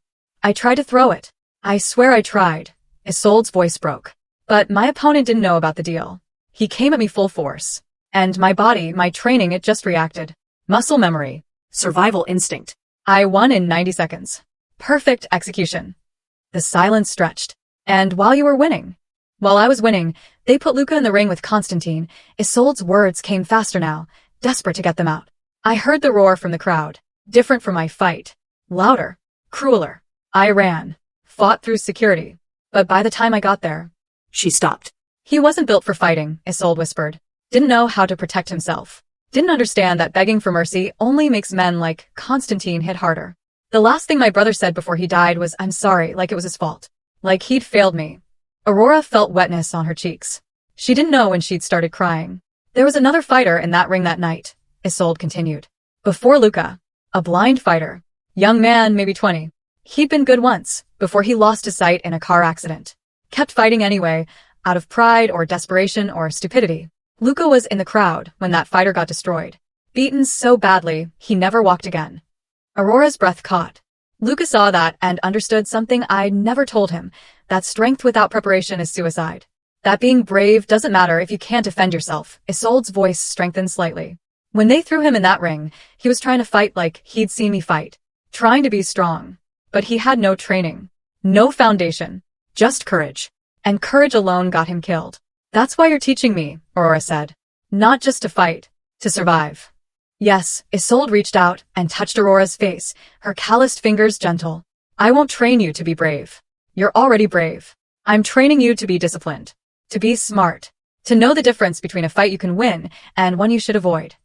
I tried to throw it. I swear I tried. Isolde's voice broke. But my opponent didn't know about the deal. He came at me full force. And my body, my training, it just reacted. Muscle memory. Survival instinct. I won in 90 seconds. Perfect execution. The silence stretched. And while you were winning. While I was winning, they put Luca in the ring with Constantine. Isolde's words came faster now, desperate to get them out. I heard the roar from the crowd. Different from my fight. Louder. Crueler. I ran. Fought through security. But by the time I got there... She stopped. He wasn't built for fighting, Isolde whispered. Didn't know how to protect himself. Didn't understand that begging for mercy only makes men like Constantine hit harder. The last thing my brother said before he died was, I'm sorry, like it was his fault. Like he'd failed me. Aurora felt wetness on her cheeks. She didn't know when she'd started crying. There was another fighter in that ring that night, Isolde continued. Before Luca. A blind fighter. Young man, maybe 20. He'd been good once, before he lost his sight in a car accident. Kept fighting anyway, out of pride or desperation or stupidity. Luca was in the crowd when that fighter got destroyed. Beaten so badly, he never walked again. Aurora's breath caught. Luca saw that and understood something I'd never told him, that strength without preparation is suicide. That being brave doesn't matter if you can't defend yourself. Isolde's voice strengthened slightly. When they threw him in that ring, he was trying to fight like he'd seen me fight. Trying to be strong. But he had no training. No foundation. Just courage. And courage alone got him killed. That's why you're teaching me, Aurora said. Not just to fight. To survive. Yes, Isolde reached out and touched Aurora's face, her calloused fingers gentle. I won't train you to be brave. You're already brave. I'm training you to be disciplined. To be smart. To know the difference between a fight you can win and one you should avoid.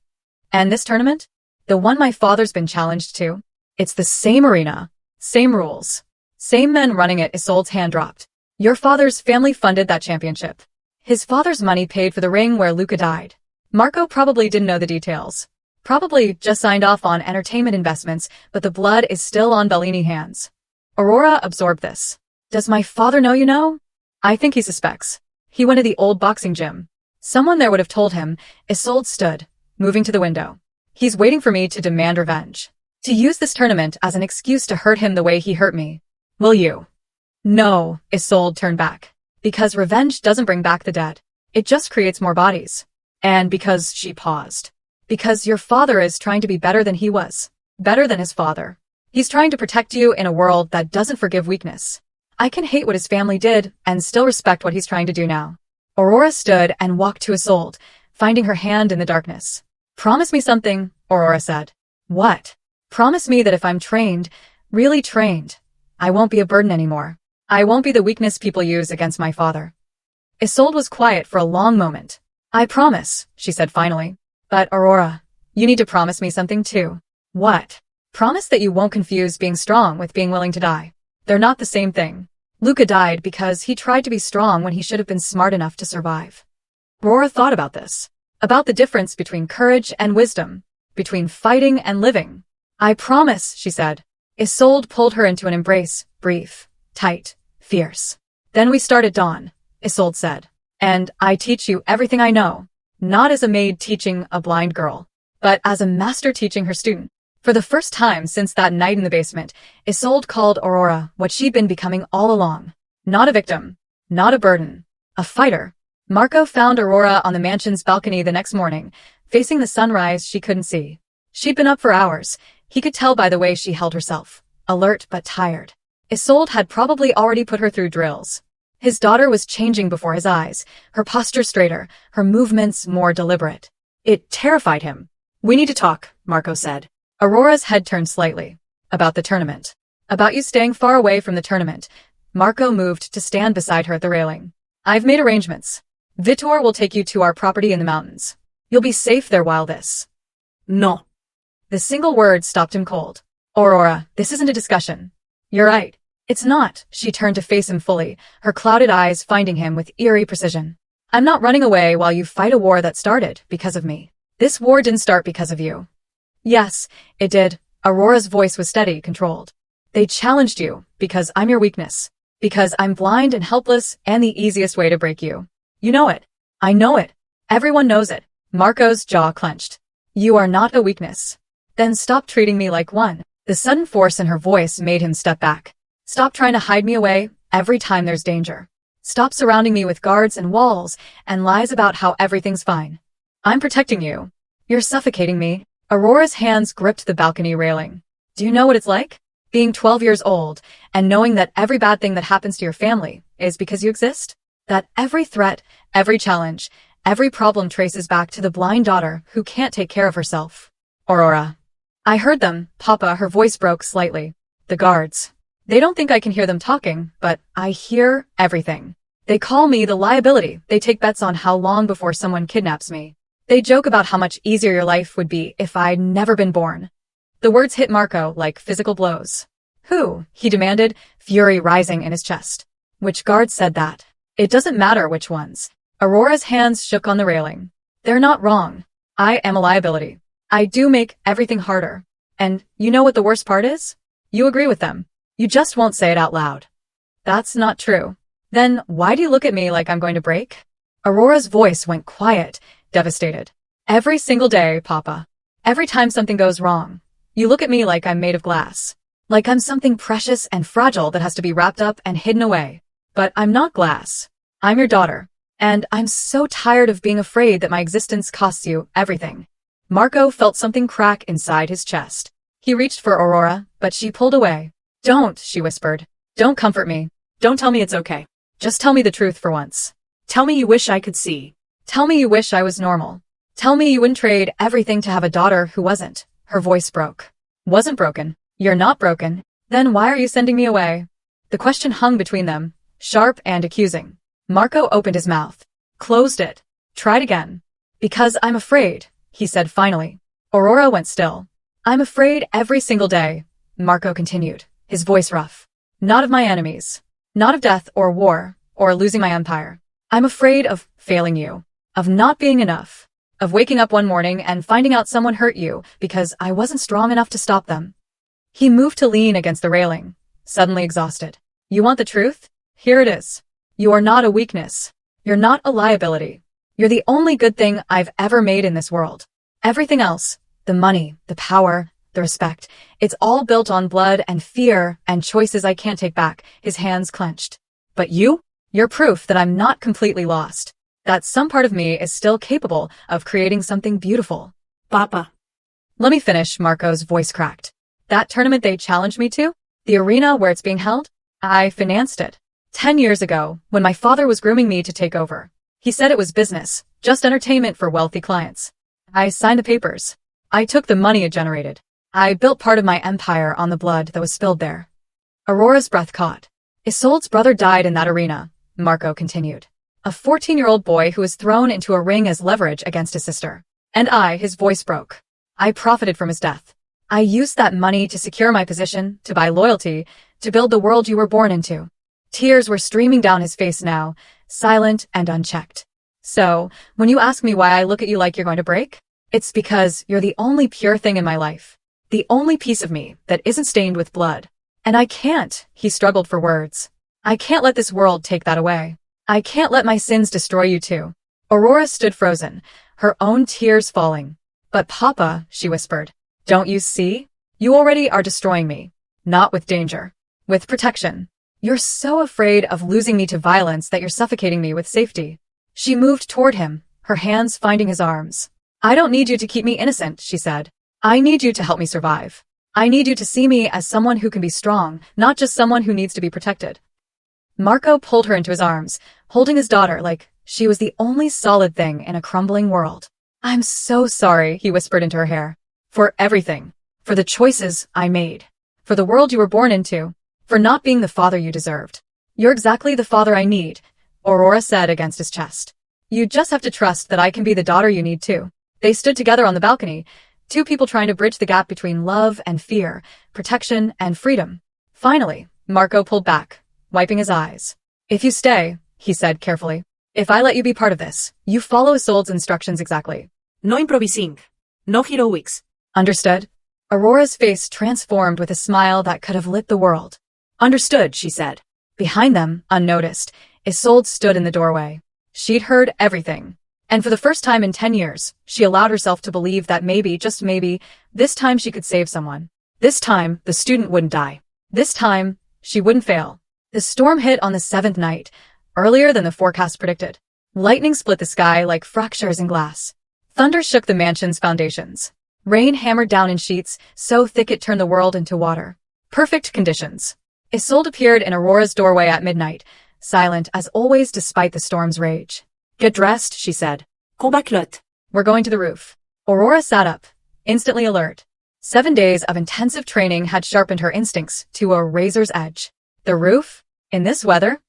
And this tournament? The one my father's been challenged to? It's the same arena. Same rules. Same men running it. Isolde's hand dropped. Your father's family funded that championship. His father's money paid for the ring where Luca died. Marco probably didn't know the details. Probably just signed off on entertainment investments, but the blood is still on Bellini hands. Aurora absorbed this. Does my father know you know? I think he suspects. He went to the old boxing gym. Someone there would have told him. Isolde stood, moving to the window. He's waiting for me to demand revenge. To use this tournament as an excuse to hurt him the way he hurt me. Will you? No, Isolde turned back. Because revenge doesn't bring back the dead. It just creates more bodies. And because she paused. Because your father is trying to be better than he was. Better than his father. He's trying to protect you in a world that doesn't forgive weakness. I can hate what his family did and still respect what he's trying to do now. Aurora stood and walked to Isolde, finding her hand in the darkness. Promise me something, Aurora said. What? Promise me that if I'm trained, really trained, I won't be a burden anymore. I won't be the weakness people use against my father. Isolde was quiet for a long moment. I promise, she said finally. But Aurora, you need to promise me something too. What? Promise that you won't confuse being strong with being willing to die. They're not the same thing. Luca died because he tried to be strong when he should have been smart enough to survive. Aurora thought about this. About the difference between courage and wisdom. Between fighting and living. I promise, she said. Isolde pulled her into an embrace, brief, tight, fierce. Then we start at dawn, Isolde said. And I teach you everything I know. Not as a maid teaching a blind girl, but as a master teaching her student. For the first time since that night in the basement, Isolde called Aurora what she'd been becoming all along. Not a victim. Not a burden. A fighter. Marco found Aurora on the mansion's balcony the next morning, facing the sunrise she couldn't see. She'd been up for hours. He could tell by the way she held herself. Alert but tired. Isolde had probably already put her through drills. His daughter was changing before his eyes, her posture straighter, her movements more deliberate. It terrified him. We need to talk, Marco said. Aurora's head turned slightly. About the tournament. About you staying far away from the tournament. Marco moved to stand beside her at the railing. I've made arrangements. Vitor will take you to our property in the mountains. You'll be safe there while this. No. The single word stopped him cold. Aurora, this isn't a discussion. You're right. It's not. She turned to face him fully, her clouded eyes finding him with eerie precision. I'm not running away while you fight a war that started because of me. This war didn't start because of you. Yes, it did. Aurora's voice was steady, controlled. They challenged you, because I'm your weakness. Because I'm blind and helpless and the easiest way to break you. You know it. I know it. Everyone knows it. Marco's jaw clenched. You are not a weakness. Then stop treating me like one. The sudden force in her voice made him step back. Stop trying to hide me away every time there's danger. Stop surrounding me with guards and walls and lies about how everything's fine. I'm protecting you. You're suffocating me. Aurora's hands gripped the balcony railing. Do you know what it's like? Being 12 years old and knowing that every bad thing that happens to your family is because you exist? That every threat, every challenge, every problem traces back to the blind daughter who can't take care of herself. Aurora. I heard them, Papa, her voice broke slightly. The guards. They don't think I can hear them talking, but I hear everything. They call me the liability. They take bets on how long before someone kidnaps me. They joke about how much easier your life would be if I'd never been born. The words hit Marco like physical blows. Who? He demanded, fury rising in his chest. Which guard said that? It doesn't matter which ones. Aurora's hands shook on the railing. They're not wrong. I am a liability. I do make everything harder. And you know what the worst part is? You agree with them. You just won't say it out loud. That's not true. Then why do you look at me like I'm going to break? Aurora's voice went quiet, devastated. Every single day, Papa. Every time something goes wrong. You look at me like I'm made of glass. Like I'm something precious and fragile that has to be wrapped up and hidden away. But I'm not glass. I'm your daughter. And I'm so tired of being afraid that my existence costs you everything. Marco felt something crack inside his chest. He reached for Aurora, but she pulled away. Don't, she whispered. Don't comfort me. Don't tell me it's okay. Just tell me the truth for once. Tell me you wish I could see. Tell me you wish I was normal. Tell me you wouldn't trade everything to have a daughter who wasn't. Her voice broke. Wasn't broken. You're not broken. Then why are you sending me away? The question hung between them, sharp and accusing. Marco opened his mouth. Closed it. Tried again. Because I'm afraid, he said finally. Aurora went still. I'm afraid every single day, Marco continued, his voice rough. Not of my enemies. Not of death or war, or losing my empire. I'm afraid of failing you. Of not being enough. Of waking up one morning and finding out someone hurt you because I wasn't strong enough to stop them. He moved to lean against the railing, suddenly exhausted. You want the truth? Here it is. You are not a weakness. You're not a liability. You're the only good thing I've ever made in this world. Everything else, the money, the power, the respect, it's all built on blood and fear and choices I can't take back. His hands clenched. But you're proof that I'm not completely lost. That some part of me is still capable of creating something beautiful. Papa. Let me finish, Marco's voice cracked. That tournament they challenged me to? The arena where it's being held? I financed it. 10 years ago, when my father was grooming me to take over. He said it was business, just entertainment for wealthy clients. I signed the papers. I took the money it generated. I built part of my empire on the blood that was spilled there. Aurora's breath caught. Isolde's brother died in that arena, Marco continued. A 14-year-old boy who was thrown into a ring as leverage against his sister. And his voice broke. I profited from his death. I used that money to secure my position, to buy loyalty, to build the world you were born into. Tears were streaming down his face now, silent and unchecked. So, when you ask me why I look at you like you're going to break, it's because you're the only pure thing in my life. The only piece of me that isn't stained with blood. And I can't, he struggled for words. I can't let this world take that away. I can't let my sins destroy you too. Aurora stood frozen, her own tears falling. But Papa, she whispered, don't you see? You already are destroying me. Not with danger. With protection. You're so afraid of losing me to violence that you're suffocating me with safety. She moved toward him, her hands finding his arms. I don't need you to keep me innocent, she said. I need you to help me survive. I need you to see me as someone who can be strong, not just someone who needs to be protected. Marco pulled her into his arms, holding his daughter like she was the only solid thing in a crumbling world. I'm so sorry, he whispered into her hair. For everything. For the choices I made. For the world you were born into. For not being the father you deserved. You're exactly the father I need, Aurora said against his chest. You just have to trust that I can be the daughter you need too. They stood together on the balcony, two people trying to bridge the gap between love and fear, protection and freedom. Finally, Marco pulled back, wiping his eyes. If you stay, he said carefully. If I let you be part of this, you follow Isolde's instructions exactly. No improvising. No heroics. Understood? Aurora's face transformed with a smile that could have lit the world. Understood, she said. Behind them, unnoticed, Isolde stood in the doorway. She'd heard everything. And for the first time in 10 years, she allowed herself to believe that maybe, just maybe, this time she could save someone. This time, the student wouldn't die. This time, she wouldn't fail. The storm hit on the 7th night, earlier than the forecast predicted. Lightning split the sky like fractures in glass. Thunder shook the mansion's foundations. Rain hammered down in sheets, so thick it turned the world into water. Perfect conditions. Isolde appeared in Aurora's doorway at midnight, silent as always despite the storm's rage. Get dressed, she said. Combat clot. We're going to the roof. Aurora sat up, instantly alert. 7 days of intensive training had sharpened her instincts to a razor's edge. The roof? In this weather?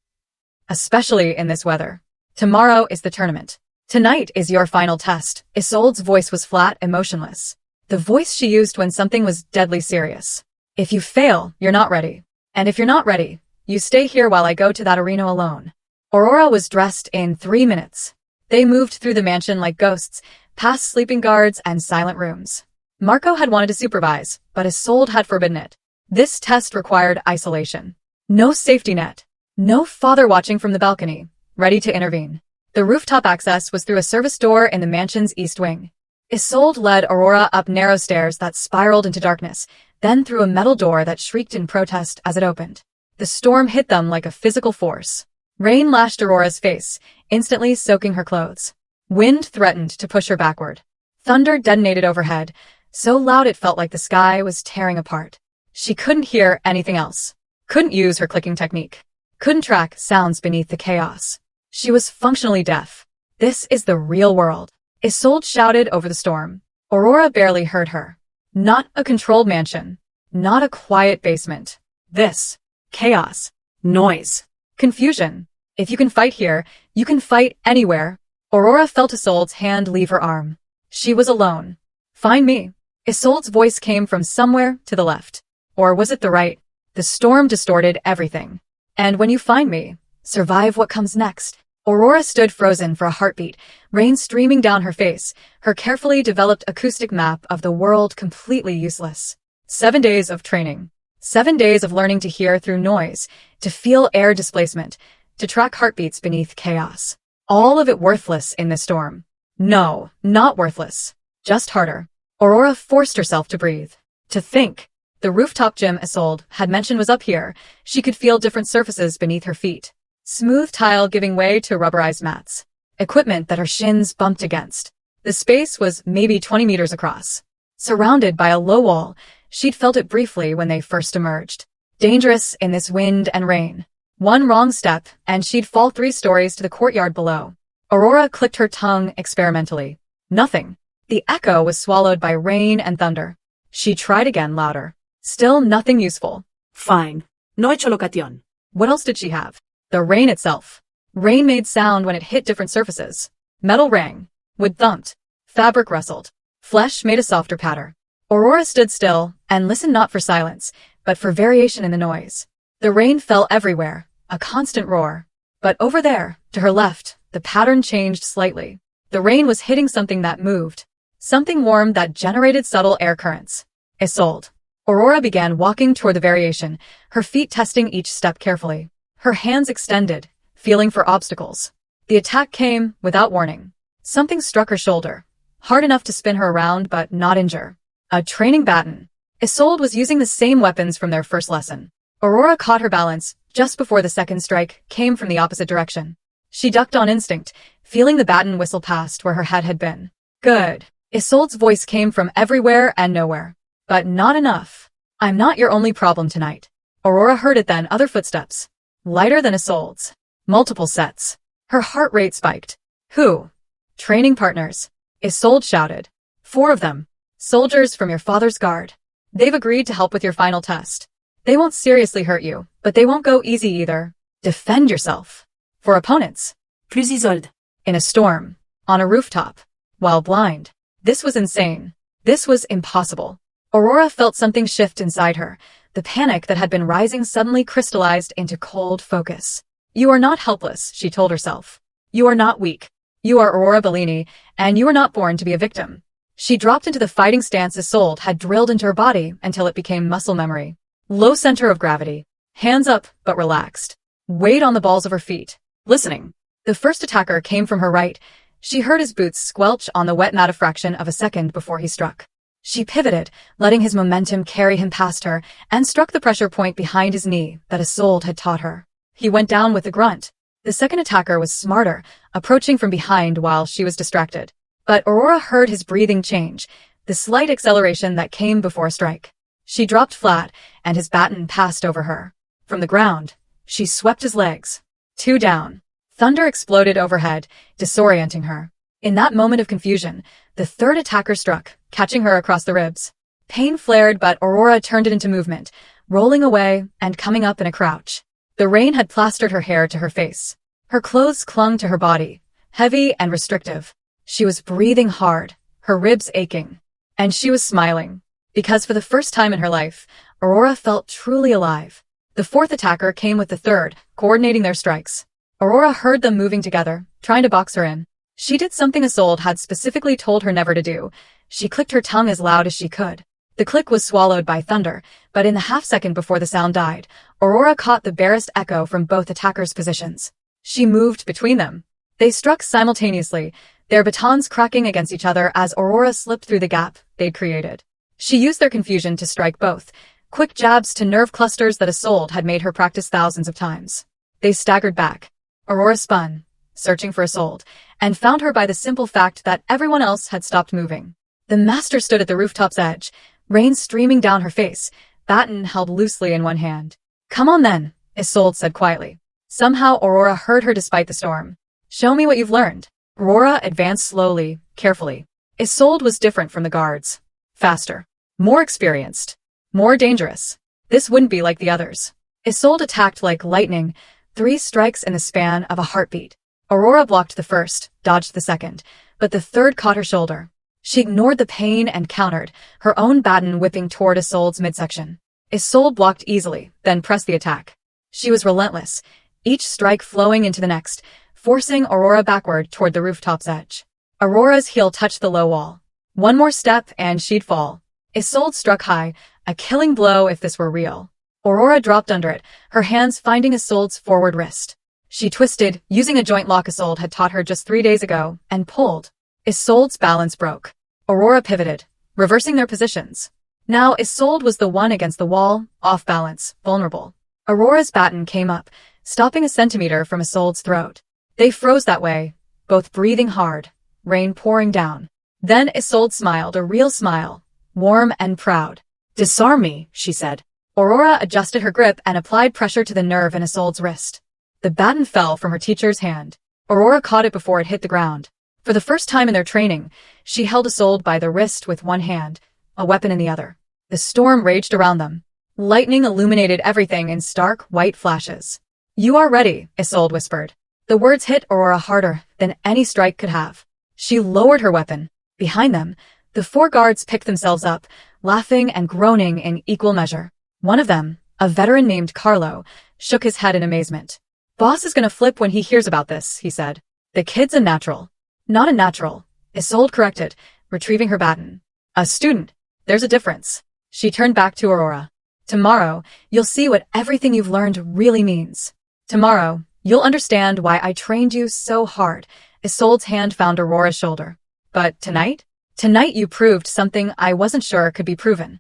Especially in this weather. Tomorrow is the tournament. Tonight is your final test. Isolde's voice was flat, emotionless. The voice she used when something was deadly serious. If you fail, you're not ready. And if you're not ready, you stay here while I go to that arena alone. Aurora was dressed in 3 minutes. They moved through the mansion like ghosts, past sleeping guards and silent rooms. Marco had wanted to supervise, but Isolde had forbidden it. This test required isolation. No safety net. No father watching from the balcony, ready to intervene. The rooftop access was through a service door in the mansion's east wing. Isolde led Aurora up narrow stairs that spiraled into darkness, then through a metal door that shrieked in protest as it opened. The storm hit them like a physical force. Rain lashed Aurora's face, instantly soaking her clothes. Wind threatened to push her backward. Thunder detonated overhead, so loud it felt like the sky was tearing apart. She couldn't hear anything else. Couldn't use her clicking technique. Couldn't track sounds beneath the chaos. She was functionally deaf. This is the real world. Isolde shouted over the storm. Aurora barely heard her. Not a controlled mansion. Not a quiet basement. This. Chaos. Noise. Confusion. If you can fight here, you can fight anywhere. Aurora felt Isolde's hand leave her arm. She was alone. Find me. Isolde's voice came from somewhere to the left. Or was it the right? The storm distorted everything. And when you find me, survive what comes next. Aurora stood frozen for a heartbeat, rain streaming down her face, her carefully developed acoustic map of the world completely useless. 7 days of training. 7 days of learning to hear through noise, to feel air displacement, to track heartbeats beneath chaos. All of it worthless in this storm. No, not worthless. Just harder. Aurora forced herself to breathe. To think. The rooftop gym Isolde had mentioned was up here. She could feel different surfaces beneath her feet. Smooth tile giving way to rubberized mats. Equipment that her shins bumped against. The space was maybe 20 meters across. Surrounded by a low wall, she'd felt it briefly when they first emerged. Dangerous in this wind and rain. One wrong step, and she'd fall 3 stories to the courtyard below. Aurora clicked her tongue experimentally. Nothing. The echo was swallowed by rain and thunder. She tried again louder. Still nothing useful. Fine. No echolocation. What else did she have? The rain itself. Rain made sound when it hit different surfaces. Metal rang. Wood thumped. Fabric rustled. Flesh made a softer patter. Aurora stood still and listened not for silence, but for variation in the noise. The rain fell everywhere, a constant roar. But over there, to her left, the pattern changed slightly. The rain was hitting something that moved. Something warm that generated subtle air currents. Isolde. Aurora began walking toward the variation, her feet testing each step carefully. Her hands extended, feeling for obstacles. The attack came without warning. Something struck her shoulder. Hard enough to spin her around but not injure. A training baton. Isolde was using the same weapons from their first lesson. Aurora caught her balance just before the second strike came from the opposite direction. She ducked on instinct, feeling the baton whistle past where her head had been. Good. Isolde's voice came from everywhere and nowhere. But not enough. I'm not your only problem tonight. Aurora heard it then, other footsteps. Lighter than Isolde's. Multiple sets. Her heart rate spiked. Who? Training partners. Isolde shouted. 4 of them. Soldiers from your father's guard. They've agreed to help with your final test. They won't seriously hurt you, but they won't go easy either. Defend yourself. For opponents. Plus Isolde. In a storm. On a rooftop. While blind. This was insane. This was impossible. Aurora felt something shift inside her. The panic that had been rising suddenly crystallized into cold focus. You are not helpless, she told herself. You are not weak. You are Aurora Bellini, and you are not born to be a victim. She dropped into the fighting stance Isolde had drilled into her body until it became muscle memory. Low center of gravity. Hands up, but relaxed. Weight on the balls of her feet. Listening. The first attacker came from her right. She heard his boots squelch on the wet mat a fraction of a second before he struck. She pivoted, letting his momentum carry him past her, and struck the pressure point behind his knee that Isolde had taught her. He went down with a grunt. The second attacker was smarter, approaching from behind while she was distracted. But Aurora heard his breathing change, the slight acceleration that came before a strike. She dropped flat, and his baton passed over her. From the ground, she swept his legs. 2 down. Thunder exploded overhead, disorienting her. In that moment of confusion, the third attacker struck, catching her across the ribs. Pain flared, but Aurora turned it into movement, rolling away and coming up in a crouch. The rain had plastered her hair to her face. Her clothes clung to her body, heavy and restrictive. She was breathing hard, her ribs aching. And she was smiling. Because for the first time in her life, Aurora felt truly alive. The fourth attacker came with the third, coordinating their strikes. Aurora heard them moving together, trying to box her in. She did something Isolde had specifically told her never to do. She clicked her tongue as loud as she could. The click was swallowed by thunder, but in the half-second before the sound died, Aurora caught the barest echo from both attackers' positions. She moved between them. They struck simultaneously, their batons cracking against each other as Aurora slipped through the gap they'd created. She used their confusion to strike both, quick jabs to nerve clusters that Isolde had made her practice thousands of times. They staggered back. Aurora spun, searching for Isolde, and found her by the simple fact that everyone else had stopped moving. The master stood at the rooftop's edge, rain streaming down her face, baton held loosely in one hand. Come on then, Isolde said quietly. Somehow Aurora heard her despite the storm. Show me what you've learned. Aurora advanced slowly, carefully. Isolde was different from the guards. Faster. More experienced. More dangerous. This wouldn't be like the others. Isolde attacked like lightning, 3 strikes in the span of a heartbeat. Aurora blocked the first, dodged the second, but the third caught her shoulder. She ignored the pain and countered, her own baton whipping toward Isolde's midsection. Isolde blocked easily, then pressed the attack. She was relentless, each strike flowing into the next, forcing Aurora backward toward the rooftop's edge. Aurora's heel touched the low wall. One more step and she'd fall. Isolde struck high, a killing blow if this were real. Aurora dropped under it, her hands finding Isolde's forward wrist. She twisted, using a joint lock Isolde had taught her just 3 days ago, and pulled. Isolde's balance broke. Aurora pivoted, reversing their positions. Now Isolde was the one against the wall, off balance, vulnerable. Aurora's baton came up, stopping a centimeter from Isolde's throat. They froze that way, both breathing hard, rain pouring down. Then Isolde smiled, a real smile, warm and proud. "Disarm me," she said. Aurora adjusted her grip and applied pressure to the nerve in Isolde's wrist. The baton fell from her teacher's hand. Aurora caught it before it hit the ground. For the first time in their training, she held Isolde by the wrist with one hand, a weapon in the other. The storm raged around them. Lightning illuminated everything in stark, white flashes. "You are ready," Isolde whispered. The words hit Aurora harder than any strike could have. She lowered her weapon. Behind them, the 4 guards picked themselves up, laughing and groaning in equal measure. One of them, a veteran named Carlo, shook his head in amazement. "Boss is gonna flip when he hears about this," he said. "The kid's a natural." "Not a natural," Isolde corrected, retrieving her baton. "A student. There's a difference." She turned back to Aurora. "Tomorrow, you'll see what everything you've learned really means. Tomorrow, you'll understand why I trained you so hard." Isolde's hand found Aurora's shoulder. "But tonight? Tonight you proved something I wasn't sure could be proven."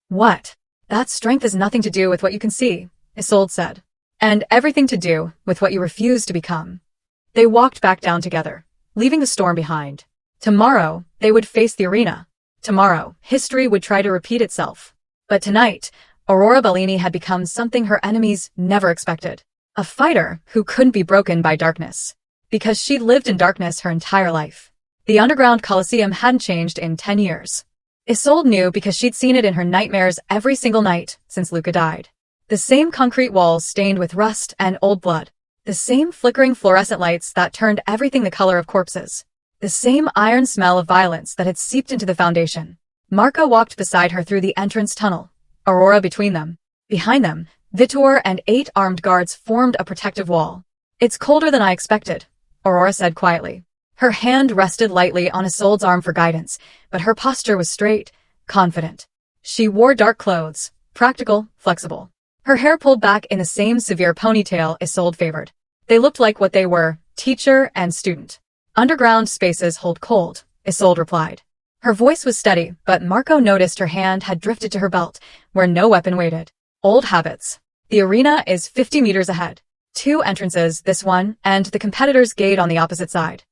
"What?" "That strength has nothing to do with what you can see," Isolde said. "And everything to do with what you refuse to become." They walked back down together, leaving the storm behind. Tomorrow, they would face the arena. Tomorrow, history would try to repeat itself. But tonight, Aurora Bellini had become something her enemies never expected. A fighter who couldn't be broken by darkness. Because she'd lived in darkness her entire life. The underground Colosseum hadn't changed in 10 years. Isolde knew because she'd seen it in her nightmares every single night since Luca died. The same concrete walls stained with rust and old blood. The same flickering fluorescent lights that turned everything the color of corpses. The same iron smell of violence that had seeped into the foundation. Marco walked beside her through the entrance tunnel, Aurora between them. Behind them, Vittor and 8 armed guards formed a protective wall. "It's colder than I expected," Aurora said quietly. Her hand rested lightly on Isolde's arm for guidance, but her posture was straight, confident. She wore dark clothes, practical, flexible. Her hair pulled back in the same severe ponytail Isolde favored. They looked like what they were, teacher and student. "Underground spaces hold cold," Isolde replied. Her voice was steady, but Marco noticed her hand had drifted to her belt, where no weapon waited. "Old habits. The arena is 50 meters ahead. 2 entrances, this one, and the competitor's gate on the opposite side."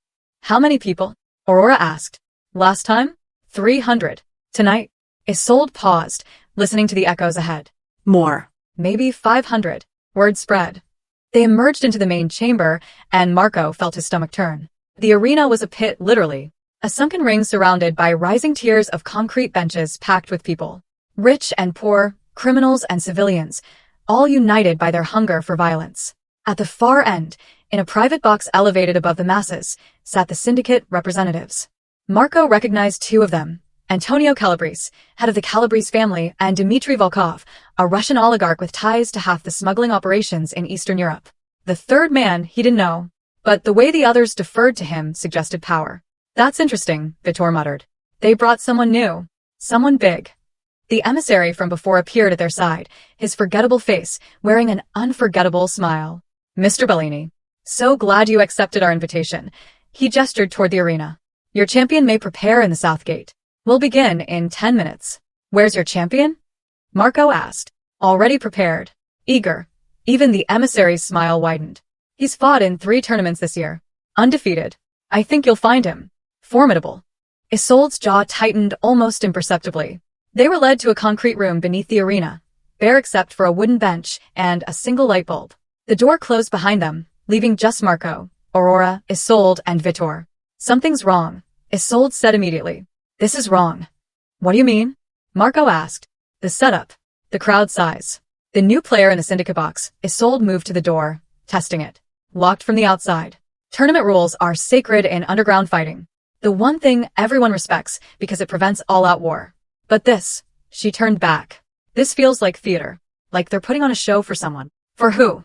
"How many people?" Aurora asked. "Last time? 300. Tonight?" Isolde paused, listening to the echoes ahead. More. "Maybe 500. Word spread." They emerged into the main chamber, and Marco felt his stomach turn. The arena was a pit, literally. A sunken ring surrounded by rising tiers of concrete benches packed with people. Rich and poor, criminals and civilians, all united by their hunger for violence. At the far end, in a private box elevated above the masses, sat the syndicate representatives. Marco recognized 2 of them. Antonio Calabrese, head of the Calabrese family, and Dmitry Volkov, a Russian oligarch with ties to half the smuggling operations in Eastern Europe. The third man he didn't know, but the way the others deferred to him suggested power. "That's interesting," Vittor muttered. "They brought someone new. Someone big." The emissary from before appeared at their side, his forgettable face wearing an unforgettable smile. "Mr. Bellini, so glad you accepted our invitation." He gestured toward the arena. "Your champion may prepare in the south gate. We'll begin in 10 minutes. "Where's your champion?" Marco asked. "Already prepared. Eager." Even the emissary's smile widened. "He's fought in 3 tournaments this year. Undefeated. I think you'll find him formidable." Isolde's jaw tightened almost imperceptibly. They were led to a concrete room beneath the arena, bare except for a wooden bench and a single light bulb. The door closed behind them, leaving just Marco, Aurora, Isolde, and Vittor. "Something's wrong," Isolde said immediately. "This is wrong." "What do you mean?" Marco asked. "The setup. The crowd size. The new player in the syndicate box." Isolde moved to the door, testing it. "Locked from the outside. Tournament rules are sacred in underground fighting. The one thing everyone respects because it prevents all-out war. But this," she turned back. "This feels like theater. Like they're putting on a show for someone." "For who?"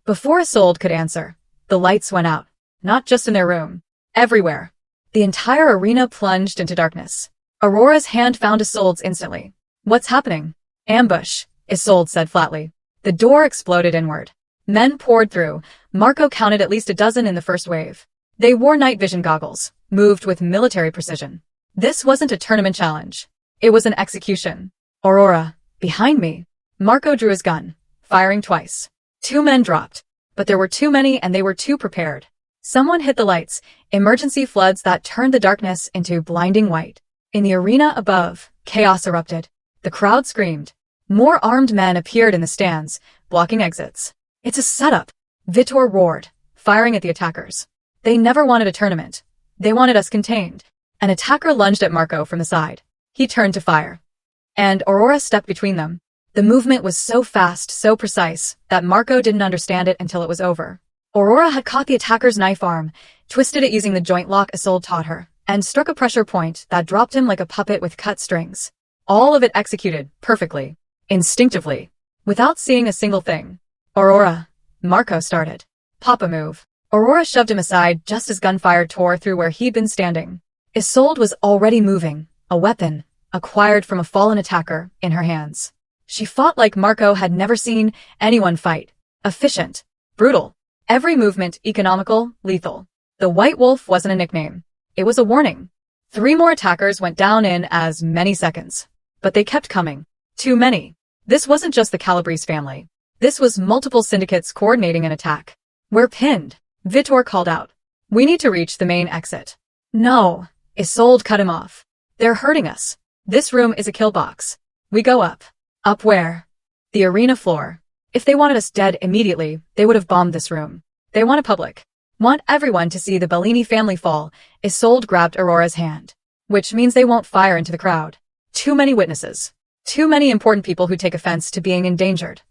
Before Isolde could answer, the lights went out. Not just in their room. Everywhere. The entire arena plunged into darkness. Aurora's hand found Isolde's instantly. "What's happening?" "Ambush," Isolde said flatly. The door exploded inward. Men poured through. Marco counted at least a dozen in the first wave. They wore night vision goggles, moved with military precision. This wasn't a tournament challenge. It was an execution. Aurora, behind me. Marco drew his gun, firing twice. 2 men dropped, but there were too many and they were too prepared. Someone hit the lights, emergency floods that turned the darkness into blinding white. In the arena above, chaos erupted. The crowd screamed. More armed men appeared in the stands, blocking exits. It's a setup, Vitor roared, firing at the attackers. They never wanted a tournament. They wanted us contained. An attacker lunged at Marco from the side. He turned to fire. And Aurora stepped between them. The movement was so fast, so precise, that Marco didn't understand it until it was over. Aurora had caught the attacker's knife arm, twisted it using the joint lock Isolde taught her, and struck a pressure point that dropped him like a puppet with cut strings. All of it executed perfectly, instinctively, without seeing a single thing. Aurora, Marco started. Papa move. Aurora shoved him aside just as gunfire tore through where he'd been standing. Isolde was already moving, a weapon, acquired from a fallen attacker, in her hands. She fought like Marco had never seen anyone fight. Efficient, brutal. Every movement economical, lethal. The White Wolf wasn't a nickname. It was a warning. 3 more attackers went down in as many seconds. But they kept coming. Too many. This wasn't just the Calabrese family. This was multiple syndicates coordinating an attack. We're pinned, Vitor called out. We need to reach the main exit. No, Isolde cut him off. They're hurting us. This room is a kill box. We go up. Up where? The arena floor. If they wanted us dead immediately, they would have bombed this room. They want a public. Want everyone to see the Bellini family fall. Isolde grabbed Aurora's hand. Which means they won't fire into the crowd. Too many witnesses. Too many important people who take offense to being endangered.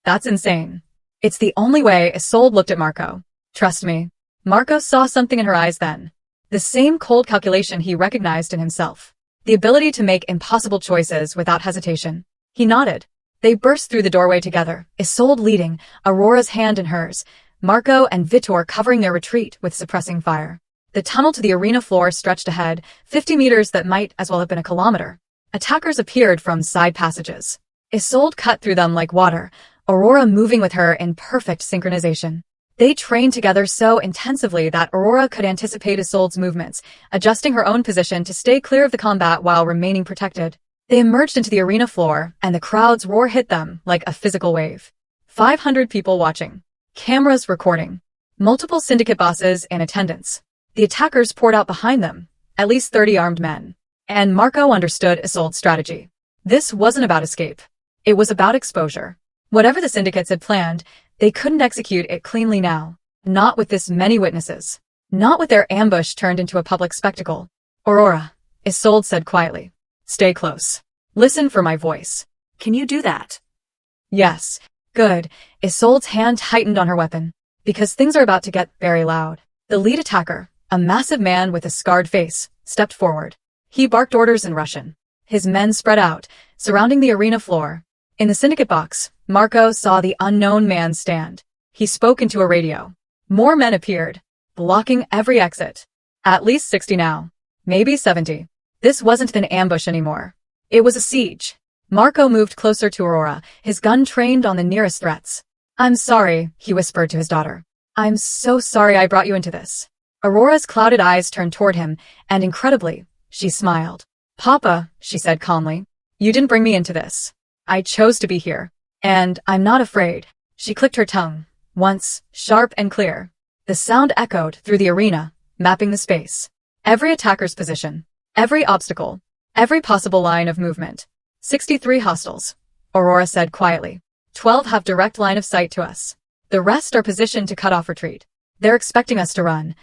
That's insane. It's the only way. Isolde looked at Marco. Trust me. Marco saw something in her eyes then. The same cold calculation he recognized in himself. The ability to make impossible choices without hesitation. He nodded. They burst through the doorway together, Isolde leading, Aurora's hand in hers, Marco and Vitor covering their retreat with suppressing fire. The tunnel to the arena floor stretched ahead, 50 meters that might as well have been a kilometer. Attackers appeared from side passages. Isolde cut through them like water, Aurora moving with her in perfect synchronization. They trained together so intensively that Aurora could anticipate Isolde's movements, adjusting her own position to stay clear of the combat while remaining protected. They emerged into the arena floor, and the crowd's roar hit them like a physical wave. 500 people watching. Cameras recording. Multiple syndicate bosses in attendance. The attackers poured out behind them, at least 30 armed men. And Marco understood Isolde's strategy. This wasn't about escape. It was about exposure. Whatever the syndicates had planned, they couldn't execute it cleanly now. Not with this many witnesses. Not with their ambush turned into a public spectacle. Aurora, Isolde said quietly. Stay close. Listen for my voice. Can you do that? Yes. Good. Isolde's hand tightened on her weapon. Because things are about to get very loud. The lead attacker, a massive man with a scarred face, stepped forward. He barked orders in Russian. His men spread out, surrounding the arena floor. In the syndicate box, Marco saw the unknown man stand. He spoke into a radio. More men appeared, blocking every exit. At least 60 now. Maybe 70. This wasn't an ambush anymore. It was a siege. Marco moved closer to Aurora, his gun trained on the nearest threats. I'm sorry, he whispered to his daughter. I'm so sorry I brought you into this. Aurora's clouded eyes turned toward him, and incredibly, she smiled. Papa, she said calmly, you didn't bring me into this. I chose to be here. And I'm not afraid. She clicked her tongue, once, sharp and clear. The sound echoed through the arena, mapping the space. Every attacker's position. Every obstacle. Every possible line of movement. 63 hostiles, Aurora said quietly. 12 have direct line of sight to us. The rest are positioned to cut off retreat. They're expecting us to run.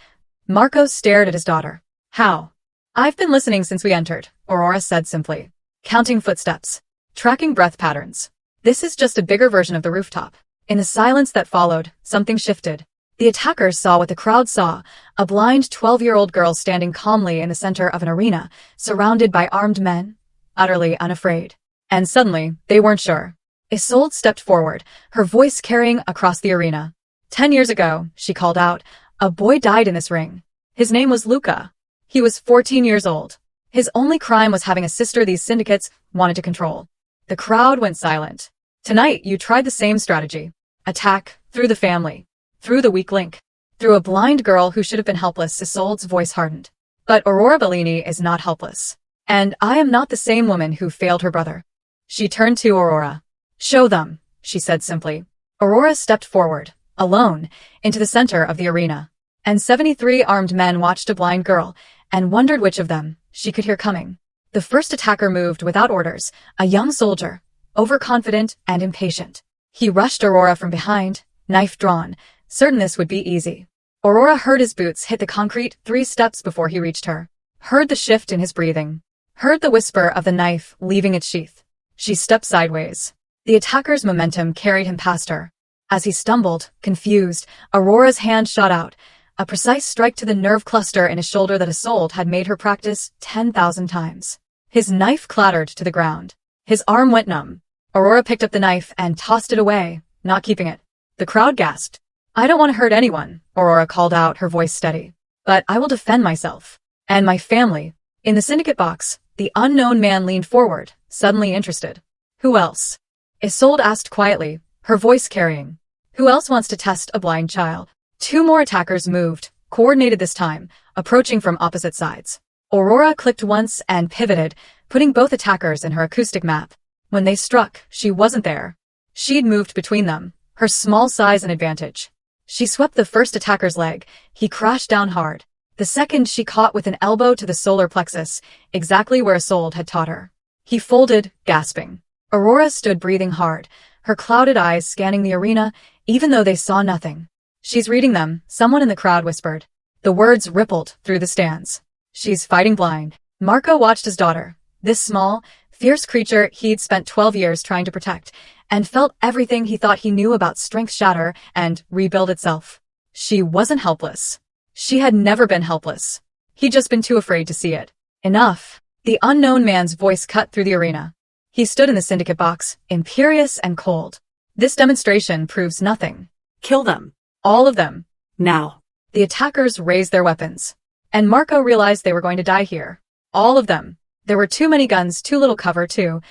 Marco stared at his daughter. How? I've been listening since we entered, Aurora said simply. Counting footsteps. Tracking breath patterns. This is just a bigger version of the rooftop. In the silence that followed, something shifted. The attackers saw what the crowd saw, a blind 12-year-old girl standing calmly in the center of an arena, surrounded by armed men, utterly unafraid. And suddenly, they weren't sure. Isolde stepped forward, her voice carrying across the arena. 10 years ago, she called out, a boy died in this ring. His name was Luca. He was 14 years old. His only crime was having a sister these syndicates wanted to control. The crowd went silent. Tonight, you tried the same strategy. Attack, through the family. Through the weak link. Through a blind girl who should have been helpless. Isolde's voice hardened. But Aurora Bellini is not helpless. And I am not the same woman who failed her brother. She turned to Aurora. Show them, she said simply. Aurora stepped forward, alone, into the center of the arena. And 73 armed men watched a blind girl, and wondered which of them she could hear coming. The first attacker moved without orders, a young soldier, overconfident and impatient. He rushed Aurora from behind, knife drawn, certain this would be easy. Aurora heard his boots hit the concrete 3 steps before he reached her, heard the shift in his breathing, heard the whisper of the knife leaving its sheath. She stepped sideways. The attacker's momentum carried him past her. As he stumbled, confused, Aurora's hand shot out, a precise strike to the nerve cluster in his shoulder that Isolde had made her practice 10,000 times. His knife clattered to the ground. His arm went numb. Aurora picked up the knife and tossed it away, not keeping it. The crowd gasped. I don't want to hurt anyone, Aurora called out, her voice steady. But I will defend myself. And my family. In the syndicate box, the unknown man leaned forward, suddenly interested. Who else? Isolde asked quietly, her voice carrying. Who else wants to test a blind child? 2 more attackers moved, coordinated this time, approaching from opposite sides. Aurora clicked once and pivoted, putting both attackers in her acoustic map. When they struck, she wasn't there. She'd moved between them, her small size an advantage. She swept the first attacker's leg. He crashed down hard. The second she caught with an elbow to the solar plexus, exactly where Isolde had taught her. He folded, gasping. Aurora stood breathing hard, her clouded eyes scanning the arena, even though they saw nothing. She's reading them, someone in the crowd whispered. The words rippled through the stands. She's fighting blind. Marco watched his daughter, this small, fierce creature he'd spent 12 years trying to protect, and felt everything he thought he knew about strength shatter and rebuild itself. She wasn't helpless. She had never been helpless. He'd just been too afraid to see it. Enough. The unknown man's voice cut through the arena. He stood in the syndicate box, imperious and cold. This demonstration proves nothing. Kill them. All of them. Now. The attackers raised their weapons. And Marco realized they were going to die here. All of them. There were too many guns, too little cover, too.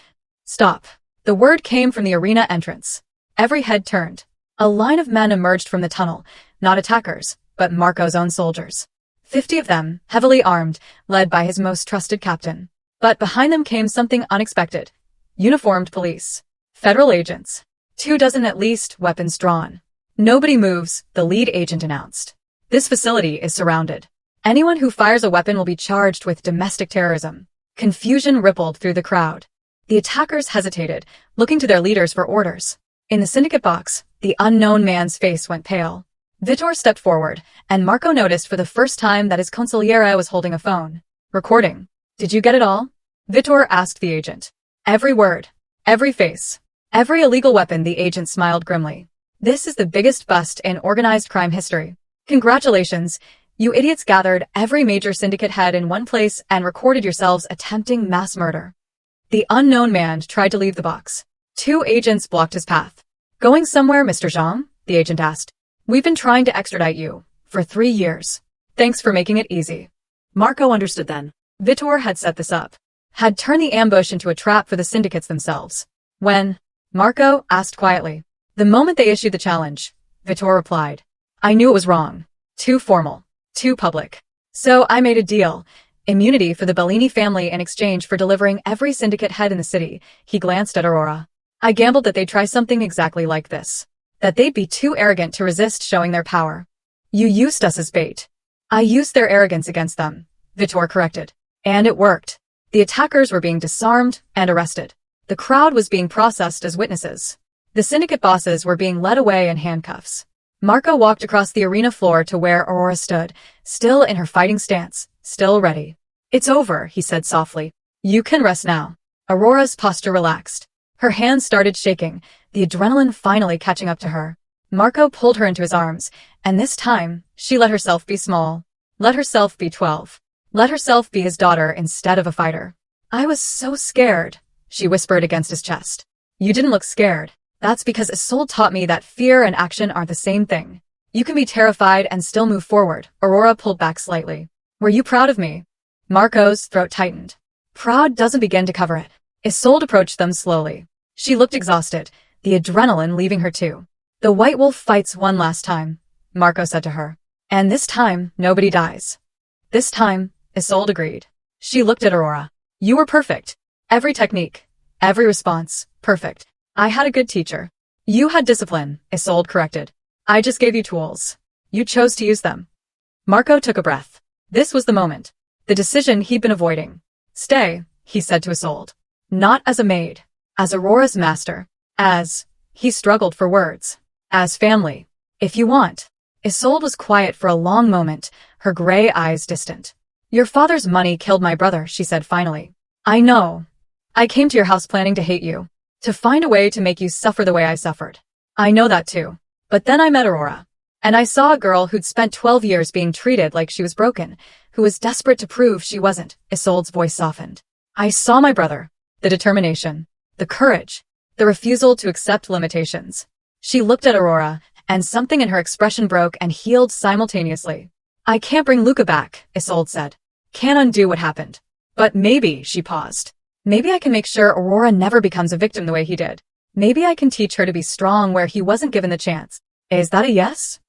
Stop. The word came from the arena entrance. Every head turned. A line of men emerged from the tunnel, not attackers, but Marco's own soldiers. 50 of them, heavily armed, led by his most trusted captain. But behind them came something unexpected. Uniformed police. Federal agents. 24 at least, weapons drawn. Nobody moves, the lead agent announced. This facility is surrounded. Anyone who fires a weapon will be charged with domestic terrorism. Confusion rippled through the crowd. The attackers hesitated, looking to their leaders for orders. In the syndicate box, the unknown man's face went pale. Vitor stepped forward, and Marco noticed for the first time that his consigliere was holding a phone. Recording. Did you get it all? Vitor asked the agent. Every word. Every face. Every illegal weapon, the agent smiled grimly. This is the biggest bust in organized crime history. Congratulations. You idiots gathered every major syndicate head in one place and recorded yourselves attempting mass murder. The unknown man tried to leave the box. 2 agents blocked his path. Going somewhere, Mr. Zhang? The agent asked. We've been trying to extradite you for 3 years. Thanks for making it easy. Marco understood then. Vitor had set this up. Had turned the ambush into a trap for the syndicates themselves. When? Marco asked quietly. The moment they issued the challenge, Vitor replied. I knew it was wrong. Too formal. Too public. So I made a deal. Immunity for the Bellini family in exchange for delivering every syndicate head in the city. He glanced at Aurora. I gambled that they'd try something exactly like this. That they'd be too arrogant to resist showing their power. You used us as bait. I used their arrogance against them, Vitor corrected. And it worked. The attackers were being disarmed and arrested. The crowd was being processed as witnesses. The syndicate bosses were being led away in handcuffs. Marco walked across the arena floor to where Aurora stood, still in her fighting stance, still ready. It's over, he said softly. You can rest now. Aurora's posture relaxed. Her hands started shaking, the adrenaline finally catching up to her. Marco pulled her into his arms, and this time, she let herself be small. Let herself be 12. Let herself be his daughter instead of a fighter. I was so scared, she whispered against his chest. You didn't look scared. That's because Isolde taught me that fear and action aren't the same thing. You can be terrified and still move forward. Aurora pulled back slightly. Were you proud of me? Marco's throat tightened. Proud doesn't begin to cover it. Isolde approached them slowly. She looked exhausted, the adrenaline leaving her too. The white wolf fights one last time, Marco said to her. And this time, nobody dies. This time, Isolde agreed. She looked at Aurora. You were perfect. Every technique, every response, perfect. I had a good teacher. You had discipline, Isolde corrected. I just gave you tools. You chose to use them. Marco took a breath. This was the moment. The decision he'd been avoiding. Stay, he said to Isolde. Not as a maid. As Aurora's master. As, he struggled for words. As family. If you want. Isolde was quiet for a long moment, her gray eyes distant. Your father's money killed my brother, she said finally. I know. I came to your house planning to hate you. To find a way to make you suffer the way I suffered. I know that too. But then I met Aurora. And I saw a girl who'd spent 12 years being treated like she was broken, who was desperate to prove she wasn't. Isolde's voice softened. I saw my brother. The determination. The courage. The refusal to accept limitations. She looked at Aurora, and something in her expression broke and healed simultaneously. I can't bring Luca back, Isolde said. Can't undo what happened. But maybe, she paused. Maybe I can make sure Aurora never becomes a victim the way he did. Maybe I can teach her to be strong where he wasn't given the chance. Is that a yes?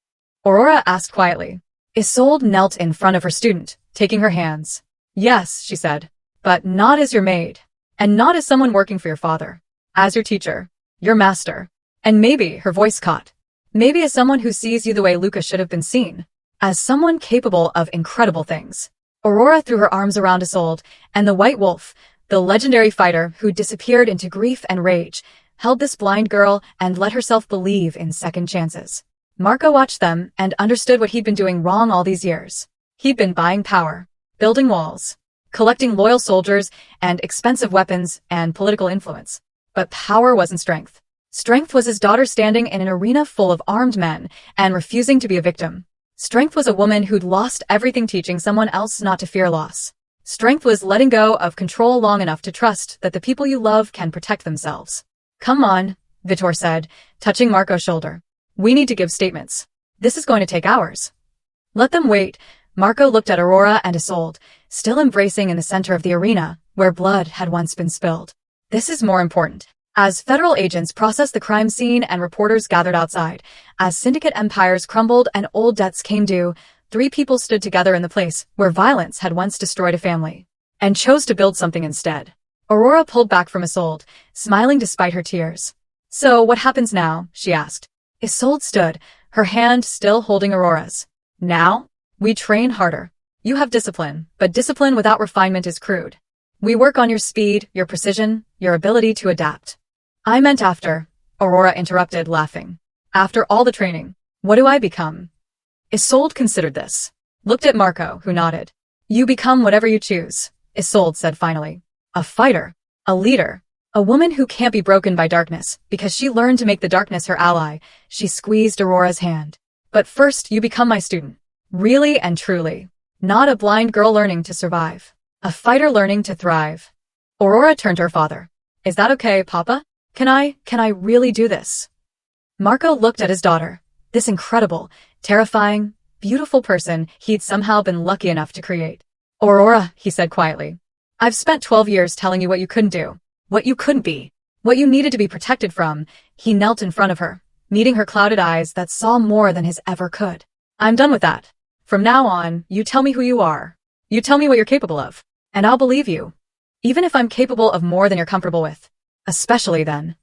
Aurora asked quietly. Isolde knelt in front of her student, taking her hands. Yes, she said. But not as your maid. And not as someone working for your father. As your teacher. Your master. And maybe, her voice caught. Maybe as someone who sees you the way Luca should have been seen. As someone capable of incredible things. Aurora threw her arms around Isolde, and the white wolf, the legendary fighter who disappeared into grief and rage, held this blind girl and let herself believe in second chances. Marco watched them and understood what he'd been doing wrong all these years. He'd been buying power, building walls, collecting loyal soldiers and expensive weapons and political influence. But power wasn't strength. Strength was his daughter standing in an arena full of armed men and refusing to be a victim. Strength was a woman who'd lost everything teaching someone else not to fear loss. Strength was letting go of control long enough to trust that the people you love can protect themselves. Come on, Vitor said, touching Marco's shoulder. We need to give statements. This is going to take hours. Let them wait. Marco looked at Aurora and Isolde, still embracing in the center of the arena, where blood had once been spilled. This is more important. As federal agents processed the crime scene and reporters gathered outside, as syndicate empires crumbled and old debts came due, 3 people stood together in the place where violence had once destroyed a family, and chose to build something instead. Aurora pulled back from Isolde, smiling despite her tears. So what happens now? She asked. Isolde stood, her hand still holding Aurora's. Now? We train harder. You have discipline, but discipline without refinement is crude. We work on your speed, your precision, your ability to adapt. I meant after, Aurora interrupted, laughing. After all the training, what do I become? Isolde considered this. Looked at Marco, who nodded. You become whatever you choose, Isolde said finally. A fighter. A leader. A woman who can't be broken by darkness, because she learned to make the darkness her ally. She squeezed Aurora's hand. But first, you become my student. Really and truly. Not a blind girl learning to survive. A fighter learning to thrive. Aurora turned to her father. Is that okay, Papa? Can I really do this? Marco looked at his daughter, this incredible, terrifying, beautiful person he'd somehow been lucky enough to create. Aurora, he said quietly, I've spent 12 years telling you what you couldn't do, what you couldn't be, what you needed to be protected from. He knelt in front of her, meeting her clouded eyes that saw more than his ever could. I'm done with that. From now on, you tell me who you are. You tell me what you're capable of, and I'll believe you. Even if I'm capable of more than you're comfortable with. Especially then.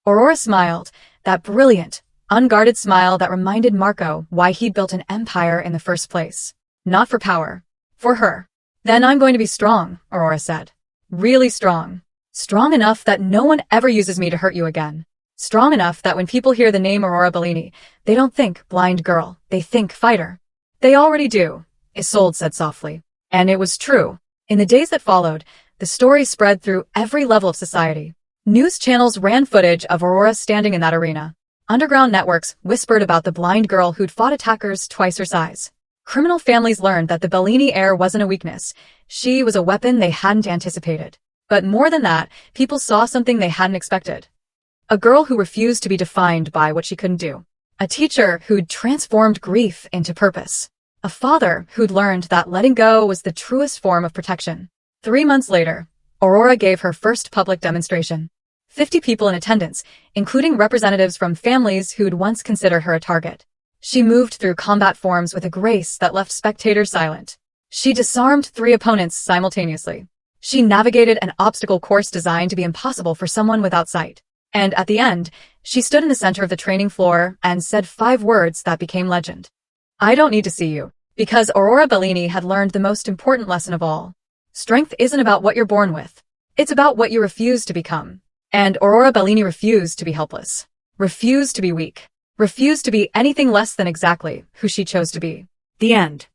Aurora smiled, that brilliant, unguarded smile that reminded Marco why he built an empire in the first place. Not for power. For her. Then I'm going to be strong, Aurora said. Really strong. Strong enough that no one ever uses me to hurt you again. Strong enough that when people hear the name Aurora Bellini, they don't think blind girl, they think fighter. They already do, Isolde said softly. And it was true. In the days that followed, the story spread through every level of society. News channels ran footage of Aurora standing in that arena. Underground networks whispered about the blind girl who'd fought attackers twice her size. Criminal families learned that the Bellini heir wasn't a weakness. She was a weapon they hadn't anticipated. But more than that, people saw something they hadn't expected. A girl who refused to be defined by what she couldn't do. A teacher who'd transformed grief into purpose. A father who'd learned that letting go was the truest form of protection. 3 months later, Aurora gave her first public demonstration. 50 people in attendance, including representatives from families who'd once considered her a target. She moved through combat forms with a grace that left spectators silent. She disarmed 3 opponents simultaneously. She navigated an obstacle course designed to be impossible for someone without sight. And at the end, she stood in the center of the training floor and said 5 words that became legend. I don't need to see you. Because Aurora Bellini had learned the most important lesson of all. Strength isn't about what you're born with. It's about what you refuse to become. And Aurora Bellini refused to be helpless. Refused to be weak. Refused to be anything less than exactly who she chose to be. The end.